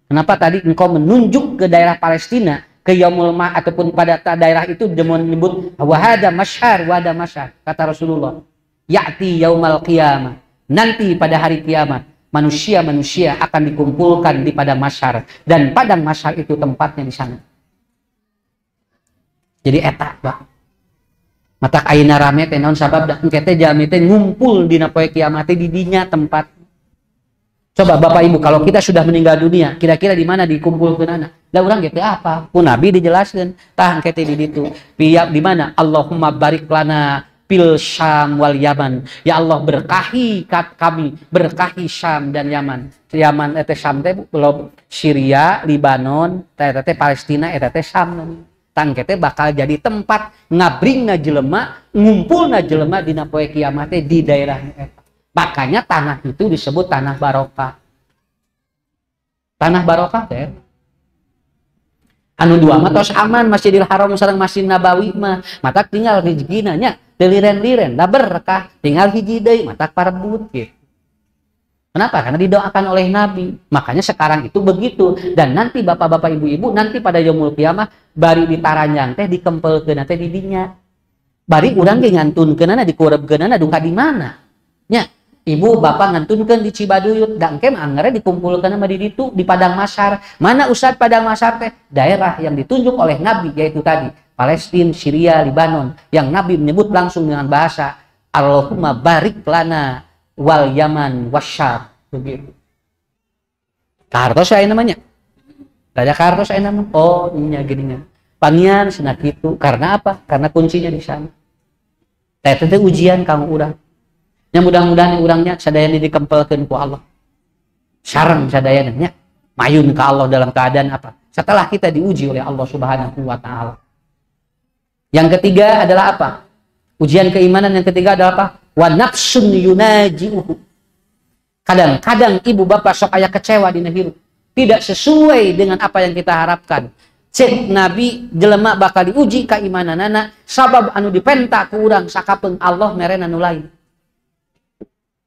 kenapa tadi engkau menunjuk ke daerah Palestina, ke Yaumul Ma ataupun pada daerah itu menyebut wahada masyar, wahada masyar. Kata Rasulullah, ya'ti yaumal qiyamah, nanti pada hari kiamat manusia-manusia akan dikumpulkan di padang masyar, dan padang masyar itu tempatnya di sana. Jadi eta, Pak. Matak ayeuna rame teh naon sabab da engke teh jalmi teh ngumpul dina poe kiamat teh di dinya tempat. Coba Bapak Ibu kalau kita sudah meninggal dunia, kira-kira di mana dikumpulkeunana? Da urang ge teh apa? Pun Nabi dijelaskeun, tah engke teh di ditu. Di mana? Allahumma barik lana fil Syam wal Yaman. Ya Allah berkahi kami, berkahi Syam dan Yaman. Yaman eta Syam teh belum Syria, Libanon, teh Palestina eta teh Syam. Tangkete bakal jadi tempat ngabringna jelema, ngumpulna jelema dina poe kiamat di daerah eta. Makanya tanah itu disebut tanah barokah. Tanah barokah teh. Anu dua mah tos aman, Masjidil Haram sareng Masjid Nabawi mah matak tinggal rezekina nya deliren-liren da berkah, tinggal hiji deui matak parebut gitu. Kenapa? Karena didoakan oleh Nabi. Makanya sekarang itu begitu. Dan nanti bapak-bapak ibu-ibu nanti pada yaumul qiyamah bari ditaranjang teh dikempelkeun teh di dinya. Bari urang ge ngantunkeunana dikurebkeunana duka di mana? Nya, ibu bapak ngantunkeun di Cibaduyut da engke mah angere dikumpulkeun mah di ditu di padang masyar. Mana Ustaz padang masyar teh? Daerah yang ditunjuk oleh Nabi yaitu tadi Palestina, Syria, Libanon yang Nabi menyebut langsung dengan bahasa Allahumma barik lana wal Yaman wasyar begitu. Kartos saya namanya. Raja Kartos saya namanya. Oh, nya gininya. Pangian cenah kitu. Karena apa? Karena kuncinya di sana. Teh teh ujian kang urang. Nya mudah-mudahan urangnya sadayana dikempelkeun ku Allah. Sareng sadayana nya mayun ka Allah dalam keadaan apa? Setelah kita diuji oleh Allah Subhanahu wa taala. Yang ketiga adalah apa? Ujian keimanan yang ketiga adalah apa? Wa nafsun yunaji'uhu. Kadang-kadang ibu bapak sok aya kecewa dina hirup. Tidak sesuai dengan apa yang kita harapkan. Cek Nabi jelema bakal diuji keimananana sabab anu dipenta ku urang sakapeung Allah mere anu lain.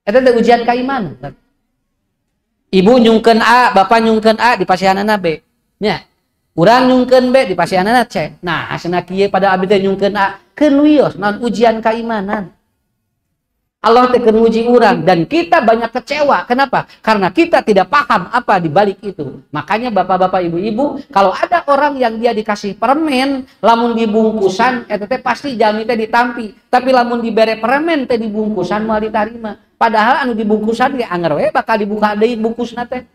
Eta teh ujian keimanan. Ibu nyungkeun A, bapak nyungkeun A di pasihanana B. Nya. Urang nyungkeun be di pasianana cek. Nah, asna kieu pada abdi teh nyungkeun keun wios naon ujian keimanan. Allah teh uji urang dan kita banyak kecewa. Kenapa? Karena kita tidak paham apa di balik itu. Makanya bapak-bapak, ibu-ibu, kalau ada orang yang dia dikasih permen, lamun dibungkusan, eta teh pasti jami teh ditampi. Tapi lamun dibere permen teh dibungkusan moal ditarima. Padahal anu dibungkusan ge anger we bakal dibuka deui bungkusna teh.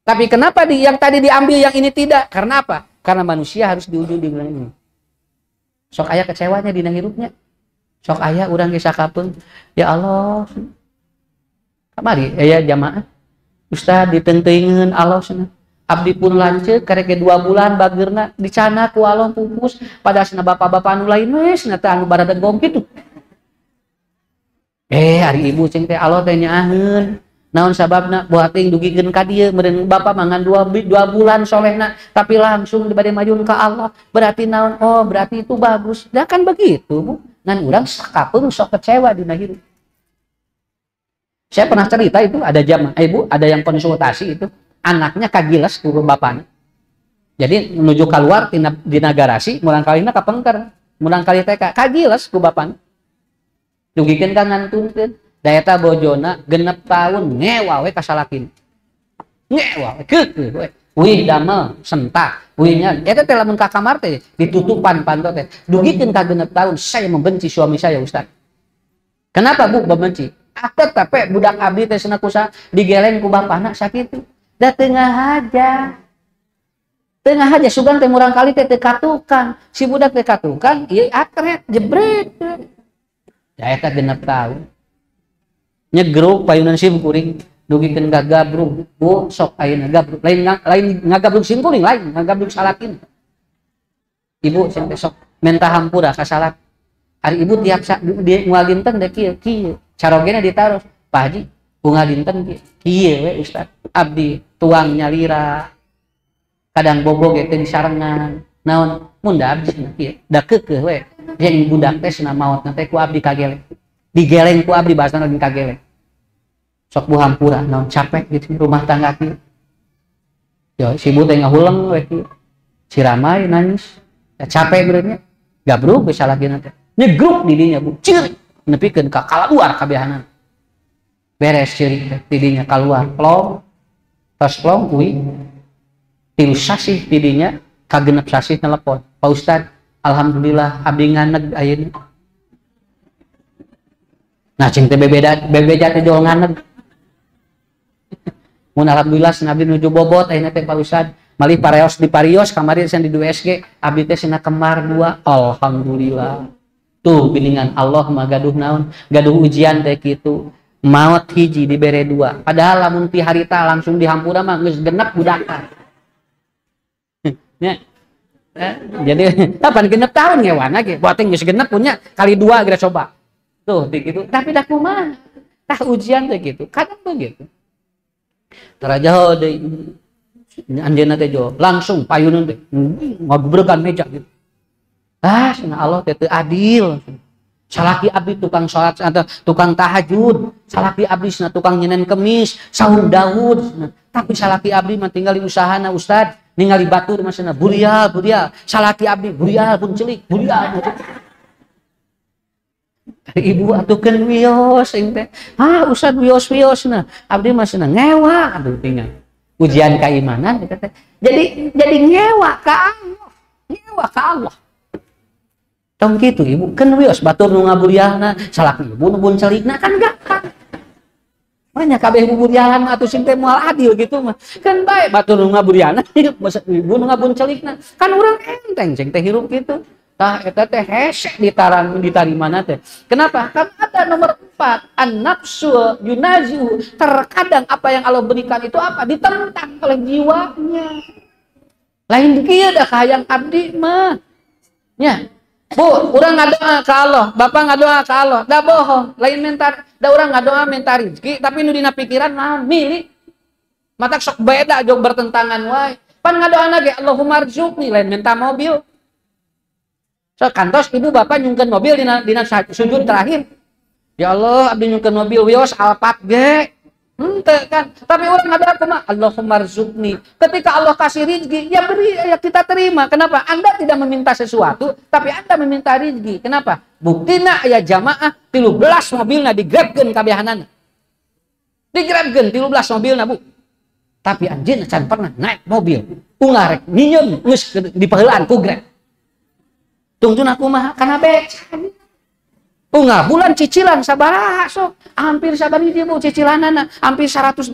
Tapi kenapa yang tadi diambil yang ini tidak? Karena apa? Karena manusia harus diuji di bulan ini. Sok aya kecewanya dina hirupnya. Sok aya urang ge sakapeung. Ya Allah. Kamari aya jamaah. Ustaz ditenteuingeun Allah cenah. Abdi pun lanceuk karek 2 bulan bageurna dicana ku Allah pupus padasna bapak-bapak anu lain we cenah teh anu barada gong kitu. Hari ibu cing teh Allah teh nyaaheun. Naon sababna buat ting dugikeun ka dieu meureun bapak mangan 2 bulan solehna tapi langsung dibade majun ka Allah. Berarti naon? Oh, berarti itu bagus. Da kan begitu, Bu. Ngan urang sakapeung sok kecewa dina hirup. Saya pernah cerita itu ada jamaah ibu, ada yang konsultasi itu anaknya kagiles ku bapakna. Jadi menuju keluar dina garasi, murang kalina kapengker, murang kali teh kagiles ku bapakna. Dugikeun ka ngantunkeun. Da eta bojona 6 tahun ngewa we ka salakina. Ngewa we keukeuh we. Wih damel sentak. Wihnya eta teh lamun ka kamar teh ditutupan pantot teh. Dugikeun ka 6 tahun saya membenci suami saya, Ustaz. Kenapa Bu membenci? Tapi budak abdi teh cenah kusa digeleng ku bapana sakitu. Da tengah aja sugan teh murang kali teh katukan. Si budak teh katukan ieu akret jebret. Da eta 6 tahun. Nyegruk payunan sim kuring dugikeun ka gabrug. Bu sok ayeuna gabrug. Lain ngagabrug sim kuring lain ngagabrug salakin. Ibu cenah sok menta hampura ka salak. Ari ibu tiap dia moal dinten da kieu. Carogena ditaruh. Pak Haji, bunga dinten kieu we Ustaz. Abdi tuang nyalira. Kadang bobog teh disarengan. Naon mun da abdi cenah kieu. Da keukeuh we. Jeung budak teh cenah maotna teh ku abdi kageleng. Digeleng ku abdi bahasana lagi kageleng. Sok bu hampura naon capek gitu rumah tangga kieu. Yo si ibu teh ngahuleng we kieu. Si Ramai nangis. Ya capek beureunya. Gabrug bisa lagi nanti. Nyegruk di dinya Bu. Ceurik nepikeun ka kaluar kabehanan. Beres ceurik teh di dinya kaluar. Plong. Tos plong kuy. 3 sasih di dinya ka 6 sasih telepon. Pak Ustad, alhamdulillah abdi nganeg ayeuna. Nah cing teh bebeja teh jol nganeg. Mun alhamdulillah cenah abdi nuju bobot ayeuna teh Pak Ustad. Malih pareos di parios kamari cenah di 2SG abdi teh cenah kembar 2. Alhamdulillah. Tuh biningan Allah mah gaduh naon? Gaduh ujian teh kitu. Maot hiji dibere 2. Padahal lamun ti harita langsung dihampura mah geus genep budakan. Nya. Jadi kapan genep tahun ngewana ge? Boting geus genep punya kali 2 geura coba. Tuh gitu. Tapi dah kumaha? Tah ujian teh gitu. Kadang begitu. Tarajaho deui anjeunna teh jo langsung payuneun teh ngobregan meja gitu. Cenah Allah teh teu adil. Salaki abdi tukang salat atau tukang tahajud, salaki abdi cenah tukang nyenen kemis, sahur Daud. Tapi salaki abdi mah tinggal di usahana Ustad, ningali batur mah cenah burial. Salaki abdi burial pun celik, burial. Ibu atukeun wios ing teh. Ustad wios nah. Abdi mah cenah ngewa aduh tinggal. Ujian keimanan eta teh. Jadi ngewa ka Allah. Ngewa ka Allah. Tong kitu ibu keun wios batur nu ngaburialna, salaki ibu nu bun celikna kan gampang. Makanya kabeh buburialan mah atuh sim teh moal adil gitu mah. Kan bae batur nu ngaburialna, ibu nu ngabun celikna. Kan urang enteng ceng teh hirup kitu. Tah eta teh hese ditarimana teh. Kenapa? Kan ada nomor 4, an-nafsu yunazihu. Terkadang apa yang Allah berikan itu apa? Ditentang oleh jiwanya. Lain kieu dah hayang abdi mah. Nya. Bu, urang ngadoa ka Allah, bapak ngadoa ka Allah. Da bohong, lain mentar, da urang ngadoa minta rezeki, tapi nu dina pikiran naon milik. Matak sok beda jog bertentangan wae. Pan ngadoana ge Allahumma rzuqni lain minta mobil. So kantos ibu bapak nyungkeun mobil dina sujud terakhir. Ya Allah, abdi nyungkeun mobil wios Alphard ge. Ente kan, tapi orang ada apa mah? Allahumma rzuqni. Ketika Allah kasih rezeki, ya beri, ya kita terima. Kenapa? Anda tidak meminta sesuatu, tapi Anda meminta rezeki. Kenapa? Buktina ya jamaah 13 mobilna digrabkeun kabehanana. Digrabkeun 13 mobilna, Bu. Tapi anjeun can pernah naik mobil. Ungar rek nyieun geus dipaheulaan ku Grab. Tungtun aku mah kana beca. Enggak, bulan cicilan sabaraha sok. Hampir sabar hiji Bu cicilanana, hampir 170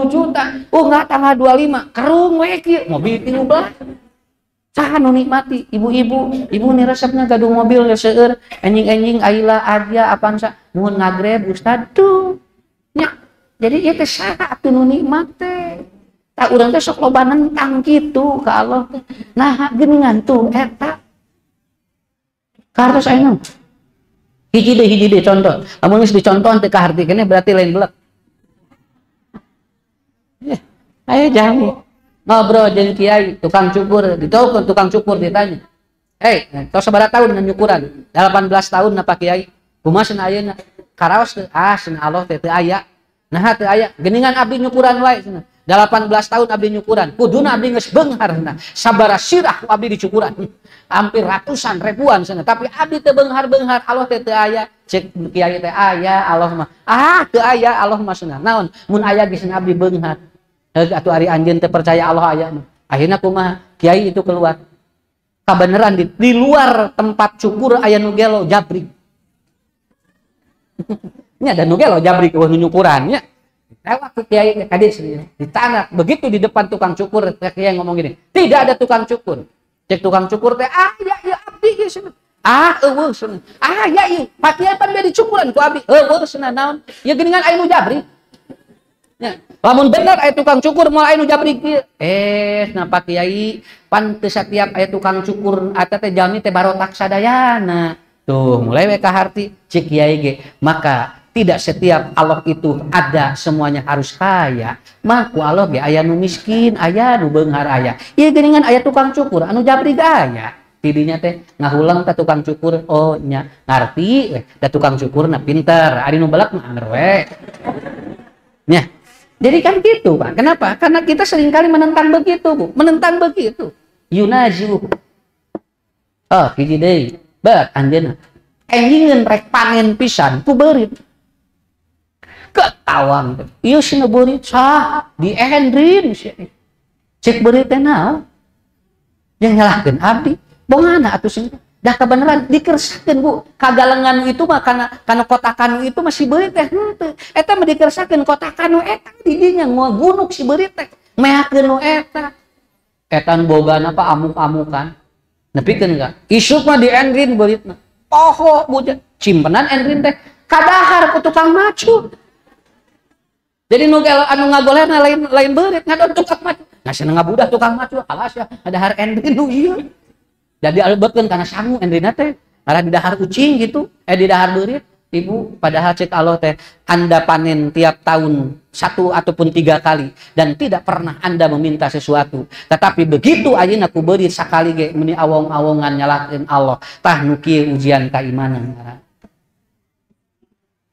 juta. Enggak tanggal 25, kerung we kieu, mobil 13. Saha nu nikmati ibu-ibu, ibu nih resepna gaduh mobil seueur, enjing-enjing aila aja apaan sa, mun ngagreb Ustad tuh. Nya. Jadi ieu teh saha atuh nu nikmat teh. Tak urang teh sok loba nentang kitu ka Allah teh. Nah, geuningan tuh eta. Kartos ayeuna hiji deh contoh. Amun geus dicontohan teu kahartikeun berarti lain belek. Ayo jangan ngobrol jeung kiai tukang cukur, diteukeun tukang cukur ditanya. Tos sabaraha tahun nyukuran? 18 tahun na Pak Kiai. Kumaha cenah ayeuna? Karaos teu? Cenah Allah teh teu aya. Nah teu aya. Geuningan abdi nyukuran wae cenah. 18 tahun abdi nyukuran. Kuduna abdi geus beungharna. Sabaraha sirah abdi dicukuran. Hampir ratusan ribuan sana, tapi abdi teu beunghar-beunghar Allah teh teu aya. Cek kiai teh aya Allah mah teu aya Allah mah cenah. Naon mun aya geus abdi beunghar atuh ari anjeun teu percaya Allah aya mah. Akhirna kumaha kiai itu keluar kabeneran di luar tempat cukur aya nu gelo jabrik. Nya ada nu gelo jabrik nu nyukuran nya. Lewat ke kiai kades ditanak begitu di depan tukang cukur kiai ngomong gini, tidak ada tukang cukur. Cek tukang cukur teh ya abdi geus cenah. Eueuh cenah. Ya ieu Pak Kiai pan bade cukuran ku abdi. Eueuh cenah naon? Ya geuningan aya nu jabrik. Nya, lamun bener aya tukang cukur moal aya nu jabrik kieu. Nah Pak Kiai pan teu satiap aya tukang cukur eta teh jalmi teh barotak sadayana. Tuh, mulai we kaharti cek kiai ge. Maka tidak setiap Allah itu ada semuanya harus kaya. Mah ku Allah ge aya nu miskin, aya nu beunghar aya. Ieu geuningan aya tukang cukur anu jabrik aya. Tidinya teh ngahulang teh tukang cukur, oh nya ngarti we, da tukang cukurna pinter, ari nu beulak mah anger we. Nya. Jadi kan gitu, Pak. Kenapa? Karena kita seringkali menentang begitu, Bu. Menentang begitu. Yunajiu. Hiji deui. Beuk anjeunna. Enjingeun rek panen pisan ku beurit. Ketawang ieu cenah beurit sah di Endrin cek beurit teh naon yang nyalahkeun abdi bongana atuh cenah dah kebenaran dikersakeun Bu kagalengan itu mah kana kotakan itu masih beurit teh henteu eta mah dikersakeun kotakan eta di dinya ngagunuk si beurit teh meakeun nu eta nu bogana apa amuk-amukan nepikeun enggak isuk mah di Endrin beuritna poho bujang cimpenan Endrin teh kadahar ku tukang macu. Jadi anu ngagolerna lain beurit ngadon tukang macu. Nah cenah ngabudah tukang macu alas ya ada har Endrin nu ieu. Jadi alebetkeun kana sangu Endrina teh. Arah di dahar ucing gitu, di dahar beurit. Ibu padahal cek Allah teh Anda panen tiap tahun 1 ataupun 3 kali dan tidak pernah Anda meminta sesuatu. Tetapi begitu ayeuna ku beurit sakali ge meni awong-awongan nyalahkeun Allah. Tah nu kieu ujian keimanan.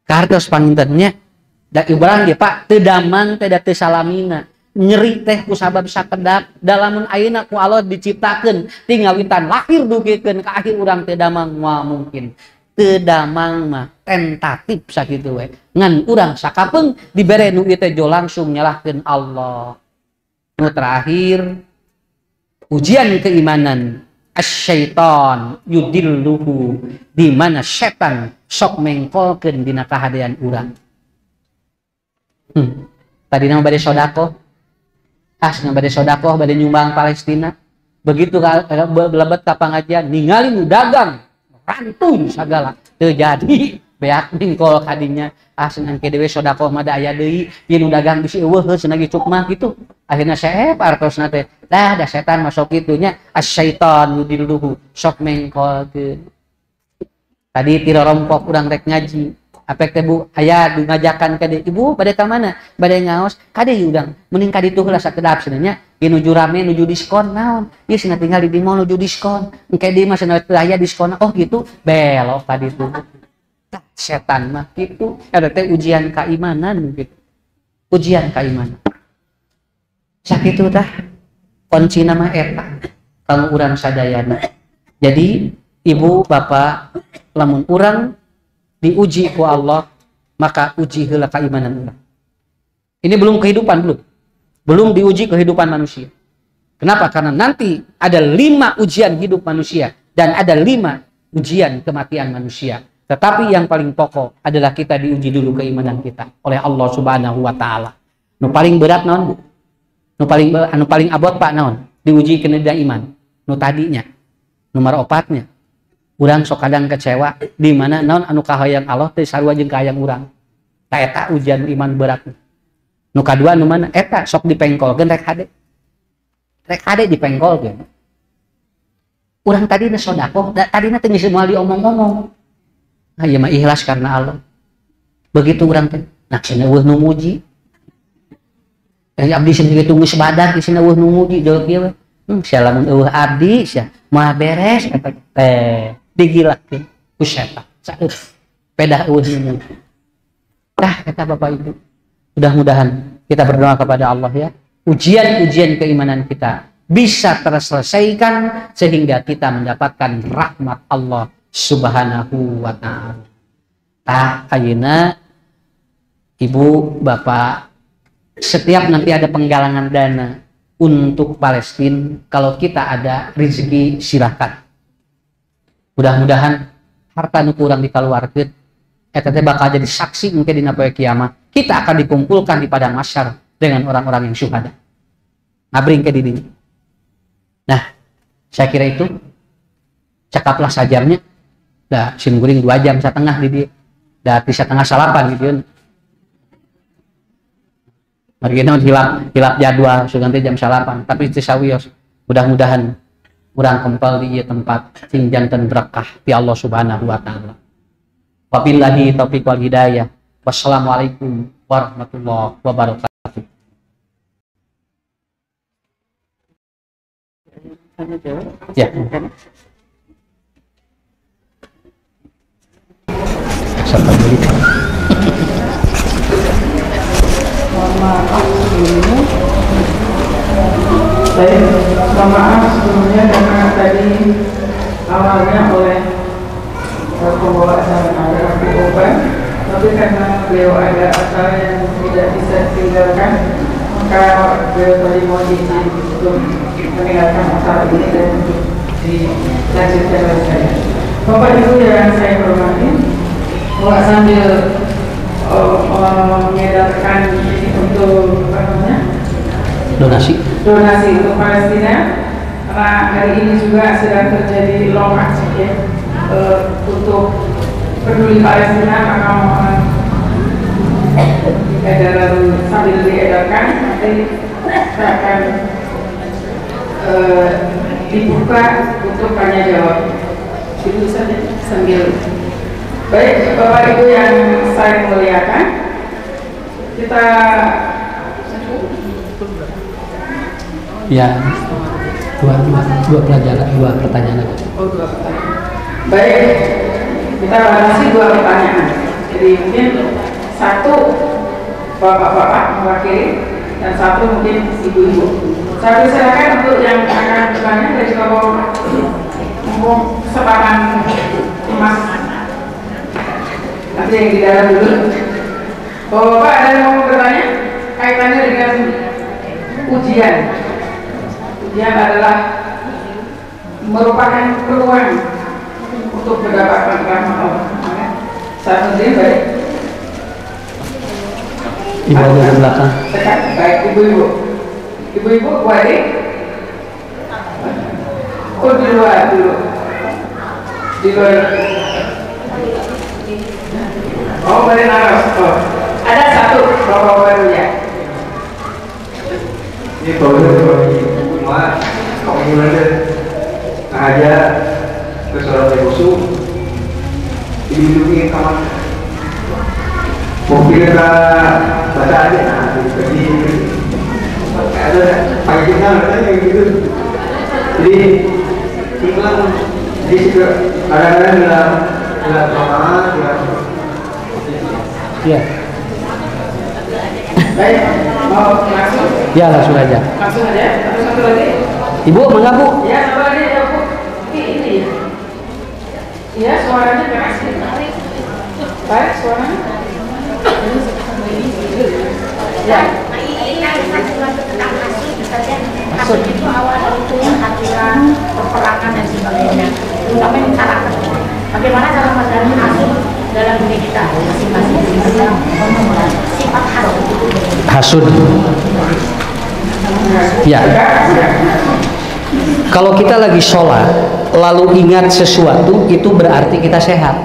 Kartos pangintennya da ibrang ge Pak teu damang teh da teu salamina nyeri teh ku sabab sakedap dalamun ayeuna ku Allah diciptakeun tingawitan lahir dugikeun ka akhir urang teu damang moal mungkin teu damang mah tentatif sakitu we ngan urang sakapeung dibere nu ieu teh jo langsung nyalahkeun Allah. Nu terakhir ujian keimanan asyaiton yudilluhu di mana setan sok mengkolkeun dina kahadean urang. Tadi nama bade sodako, nama bade sodako, bade nyumbang Palestina. Begitu lebet ka pangajian, ningali nu dagang, rantuy sagala. Teu jadi, beak ningkol kadinya. Senang ke dewe sodako mah da aya deui, ieu nu dagang bisi eueuh cenah ge cuk mah gitu. Akhirna saep artosna teh, da setan masuk kitu nya, asyaiton yudilluhu, sok mengkolkeun. Tadi tirorompok urang rek ngaji. Apek teh Bu aya ngajakan ka dieu Ibu bade ka mana bade ngaos ka dieu udang mending ka ditu heula sakedap sebenarnya ieu nuju rame nuju diskon naon ieu cenah tinggal di mall nuju diskon engke di mah cenah teu aya diskon oh gitu belok ka ditu tah setan mah kitu eta teh ujian keimanan gitu ujian keimanan. Sakitu tah kunci nama eta kalau urang sadayana. Jadi ibu bapak, lamun urang diuji ku Allah, maka uji heula keimanan urang. Ini belum kehidupan, belum diuji kehidupan manusia. Kenapa? Karena nanti ada 5 ujian hidup manusia dan ada 5 ujian kematian manusia. Tetapi yang paling pokok adalah kita diuji dulu keimanan kita oleh Allah Subhanahu wa taala. Nu paling berat naon, Bu? Nu paling abot Pak naon? Diuji kena iman. Nu tadinya, nomor 4-nya. Urang sok kadang kecewa di mana naon anu kahayang Allah teh sarua jeung kahayang urang. Ta eta ujian iman berat. Nu kadua nu mana? Eta sok dipengkolkeun rek hade. Rek hade dipengkolkeun. Urang tadina sodaqoh, tadina teu geus moal diomong-omong. Ah, ieu mah ikhlas karena Allah. Begitu urang teh, nak cenah eueuh nu muji. Abdi sendiri tunggu sebadak di cenah eueuh nu muji deuk ieu. Sia lamun eueuh abdi sia moal beres eta teh digilakeun ku setan. Saeup pedah eueuh nu muji. Tah kata Bapak Ibu, mudah-mudahan kita berdoa kepada Allah ya, ujian-ujian keimanan kita bisa terselesaikan sehingga kita mendapatkan rahmat Allah Subhanahu wa ta'ala. Tah ayeuna Ibu Bapak, setiap nanti ada penggalangan dana untuk Palestina, kalau kita ada rezeki silahkan. Mudah-mudahan harta nu kurang dikaluarkeun eta teh bakal jadi saksi engke dina poe kiamat. Kita akan dikumpulkan di padang mahsyar dengan orang-orang yang syuhada. Ngabring ke di dinya. Nah, saya kira itu cakaplah sajarnya. Dah simkuring 2 jam setengah di dia. Dah 7:30 gitu. Mari kita hilap jadwal suganti jam 8, tapi itu sawios. Mudah-mudahan urang kempal di ieu tempat sing janten berkah ti Allah Subhanahu wa taala. Wabillahi taufiq wal hidayah. Wassalamualaikum warahmatullahi wabarakatuh. Ya. Sampai dulu. Mohon maaf sebelumnya. Baik, mohon maaf sebelumnya karena tadi awalnya oleh pembawa acara ada Oban, tapi karena beliau ada acara yang tidak bisa ditinggalkan, maka beliau tadi mau izin untuk meninggalkan acara ini dan dilanjutkan oleh saya. Bapak Ibu yang saya hormati, bahwa sambil mengedarkan ini untuk apa namanya? Donasi Donasi untuk Palestina, karena hari ini juga sedang terjadi long march ya, untuk peduli Palestina, maka mohon edaran sambil diedarkan nanti kita akan dibuka untuk tanya jawab. Itu saja sambil. Baik, Bapak Ibu yang saya muliakan, kita ya dua pelajaran, 2 pertanyaan aja. Oh, 2 pertanyaan. Baik, kita batasi 2 pertanyaan. Jadi mungkin 1 bapak-bapak mewakili dan 1 mungkin ibu-ibu. Saya silakan untuk yang akan bertanya dari bapak kesempatan Mas. Nanti yang di dalam dulu. Bapak ada yang mau bertanya kaitannya dengan ujian. Ujian adalah merupakan peluang untuk mendapatkan rahmat Allah. Saya sendiri baik. Ibu di belakang. Baik, ibu-ibu. Ibu-ibu, adik. Oh, di luar dulu. Di luar. Oh, boleh naras. Oh. Ada 1 bapak baru ya. Ini kalau cuma kamu gimana aja ke sholat musuh didudukin kamar mobil kita baca aja nah pergi ada paginya katanya gitu jadi iklan di situ ada bilang Iya. Baik, mau langsung? Ya, langsung aja. Langsung aja. Satu lagi. Ibu, mangga Bu. Ya, satu lagi ya Bu. Ini. Ya, suaranya keras. Baik, suaranya. Ya. Hasud itu awal itu aturan peperangan dan sebagainya. Tapi ini cara bagaimana cara menjalani hasud dalam diri kita masing-masing sifat hasud itu. Hasud. Ya. Kalau kita lagi sholat lalu ingat sesuatu, itu berarti kita sehat.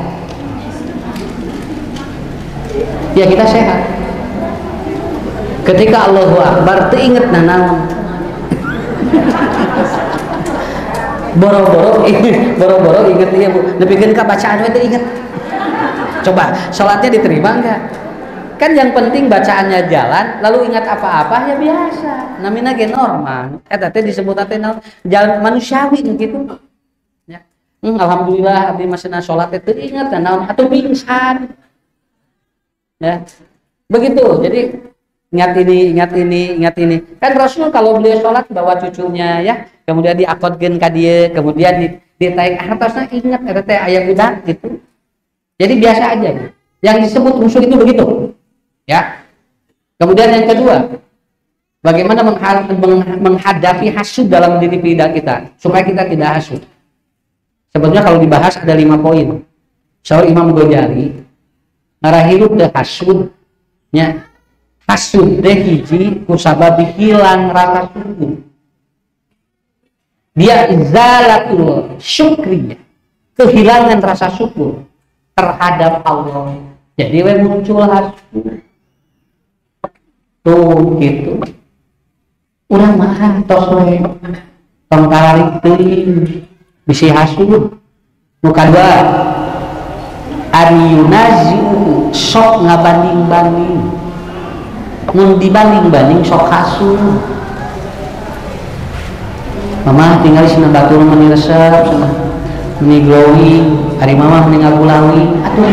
Ya, kita sehat. Ketika Allahu Akbar teinget nanaon. Boro-boro inget ya Bu. Nepikeun ka bacaan we teh inget. Coba sholatnya diterima enggak? Kan yang penting bacaannya jalan, lalu ingat apa-apa ya biasa. Namina ge normal. Eta teh disebut teh jalan manusiawi gitu. Ya. Alhamdulillah abdi masena sholat teh inget naon atuh pingsan. Ya. Begitu. Jadi ingat ini. Kan Rasul kalau beliau sholat bawa cucunya ya, kemudian diakodkeun ka dieu, kemudian ditaik atasnya ingat eta teh aya budak gitu. Jadi biasa aja. Yang disebut musuh itu begitu. Ya. Kemudian yang kedua, bagaimana menghadapi hasud dalam diri kita supaya kita tidak hasud. Sebetulnya kalau dibahas ada 5 poin. Saur Imam Ghazali ngarahirup teh hasudnya. Hasud teh hiji kusabab hilang rasa syukur. Dia izalatul syukriyah, kehilangan rasa syukur terhadap Allah. Jadi we muncul hasud. Tuh gitu. Urang mah tos we tong tarik teuing bisi hasud. Nu kadua ari yunaziu sok ngabanding-banding. Mun dibanding-banding sok hasud. Mama tinggal di batur meni resep sana meni glowing, hari mama meni ngagulawi atuh.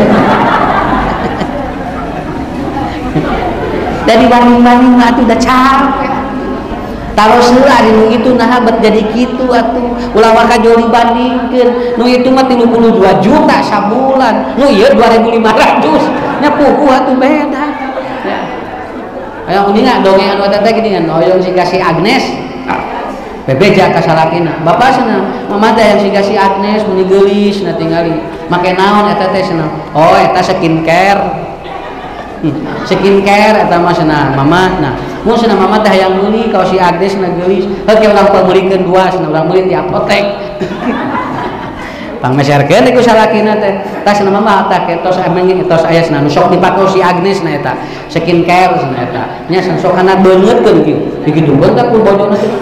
Dari banding-banding mah atuh udah capek. Kalau seula anu itu nah bet jadi kitu atuh. Ulah maka joli bandingkeun. Nu itu mah 32 juta sabulan. Nu ieu 2.500. Nya puguh atuh beda. Aya uninga dongeng anu eta teh geuningan hoyong siga si Agnes. Bebeja ka salakina. Bapak cenah, mama teh yang siga si Agnes meni geulis na tingali. Make naon eta teh cenah? Oh, eta skincare. Skincare eta mah cenah mama. Nah, mun cenah mama teh hayang meuli ka si Agnes na geulis. Heuh urang pameulikeun 2 cenah urang meuli ti apotek. Pangmeserkeun iku salakina teh. Tas cenah mama tah ketos emeng tos aya cenah nu sok dipake si Agnes na eta. Skincare cenah eta. Nya sok kana beungeutkeun kieu. Dikitu beuntak pun bojona teh.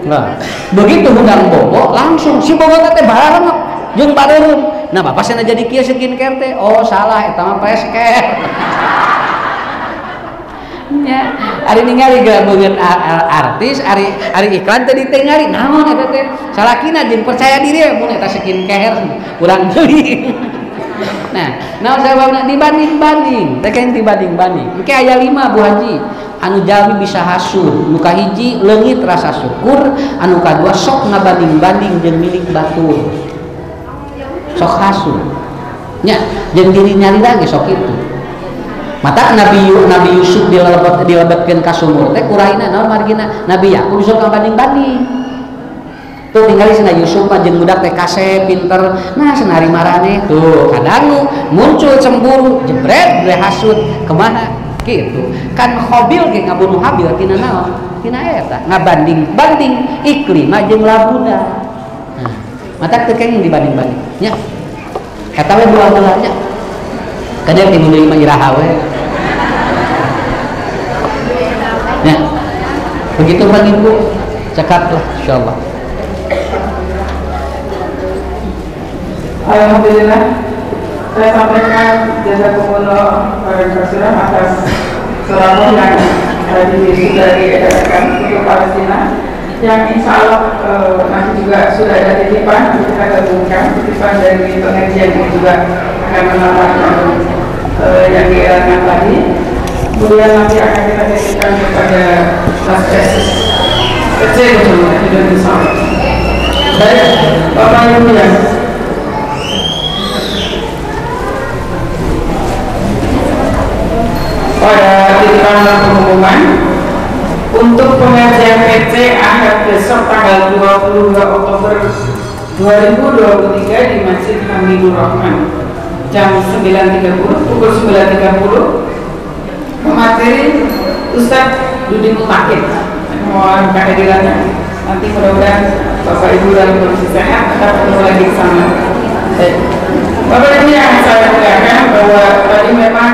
Nah, begitu hudang bobo langsung si bobo teh bareng jeung bareureum. Nah, bapak cenah jadi kieu skincare teh. Oh, salah eta mah face-care. Ya, ari ningali gabungan artis, ari iklan teh ditinggali naon eta teh. Salakina jeung percaya diri mun eta skincare urang deui. Nah, naon sababna dibanding-banding, teh kan dibanding-banding. Engke aya 5 Bu Haji. Anu jalmi bisa hasud, nu kahiji leungit rasa syukur, anu kadua sok ngabanding-banding jeung milik batur. Sok hasud. Nya, jeung diri nyari lagi sok itu. Mata Nabi Yusuf dilebetkeun ka sumur teh kuraina naon margina Nabi Yakub sok ngabanding-banding. Tuh tinggal cenah Yusuf mah jeung budak teh kasep pinter. Nah senari marane tuh kadang muncul cemburu, jebret bre hasud kemana gitu. Kan Qabil ge ngabunuh Habil tina naon? Tina eta ngabanding-banding iklim jeung labuna. Nah, mata teu kenging dibanding-banding. Nya. Eta we buah-buah nya. Kadang dimulai mah iraha we. Ya. Begitu Bang Ibu. Cekaplah insyaallah. Alhamdulillah, saya sampaikan jazakumullah khairan atas selama yang sudah diedarkan untuk Palestina, yang insya Allah nanti juga sudah ada titipan, nanti kita gabungkan titipan dari pengajian yang juga akan menambahkan yang diedarkan tadi. kemudian nanti akan kita titipkan kepada Mas kecil semua tidak bisa. Baik, Bapak Ibu ya. Pada titipan pengumuman untuk pengajian PC Ahad besok tanggal 22 Oktober 2023 di Masjid Hamidul Rahman jam 9.30 pukul 9.30 materi Ustadz Dudi Mutakin. Mohon kehadirannya. Nanti mudah-mudahan Bapak Ibu dalam kondisi sehat kita ketemu lagi sama. Bapak Ibu yang saya muliakan bahwa tadi memang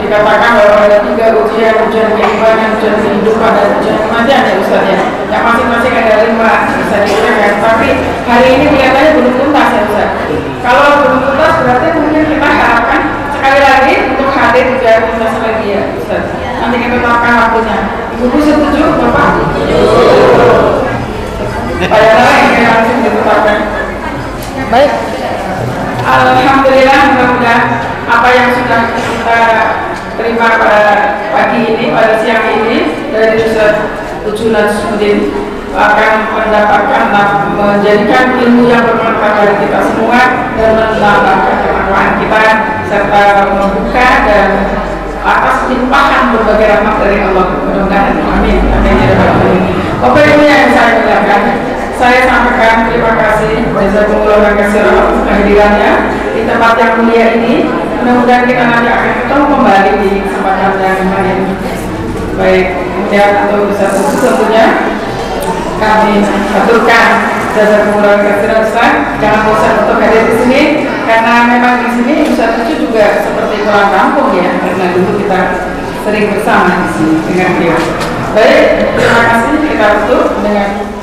dikatakan bahwa ada 3 ujian keimanan, ujian kehidupan, dan ujian kematian ya Ustaz ya. Yang masing-masing ada 5 bisa dikatakan. Tapi hari ini kelihatannya belum tuntas ya Ustaz. Kalau belum tuntas berarti mungkin kita harapkan sekali lagi untuk hadir ujian tuntas lagi ya Ustaz. Nanti kita tetapkan waktunya. Ibu setuju Bapak? Pada lain yang langsung ditetapkan. Baik. Alhamdulillah, mudah-mudahan apa yang sudah kita terima pada pagi ini, pada siang ini dari Ustaz Ujul Nasruddin akan mendapatkan, menjadikan ilmu yang bermanfaat dari kita semua dan menambahkan ketakwaan kita serta membuka dan atas limpahan berbagai rahmat dari Allah. Mudah-mudahan amin. Amin ya rabbal alamin. Bapak Ibu yang saya muliakan, saya sampaikan terima kasih jazakumullah khairan atas kehadirannya di tempat yang mulia ini. Mudah-mudahan kita nanti akan ketemu kembali di kesempatan yang lain. Baik, kemudian untuk satu tentunya kami aturkan jazakumullah khairan Ustaz. Jangan bosan untuk hadir di sini karena memang di sini Ustaz itu juga seperti pulang kampung ya, karena dulu kita sering bersama di sini dengan beliau. Baik, terima kasih. Kita tutup dengan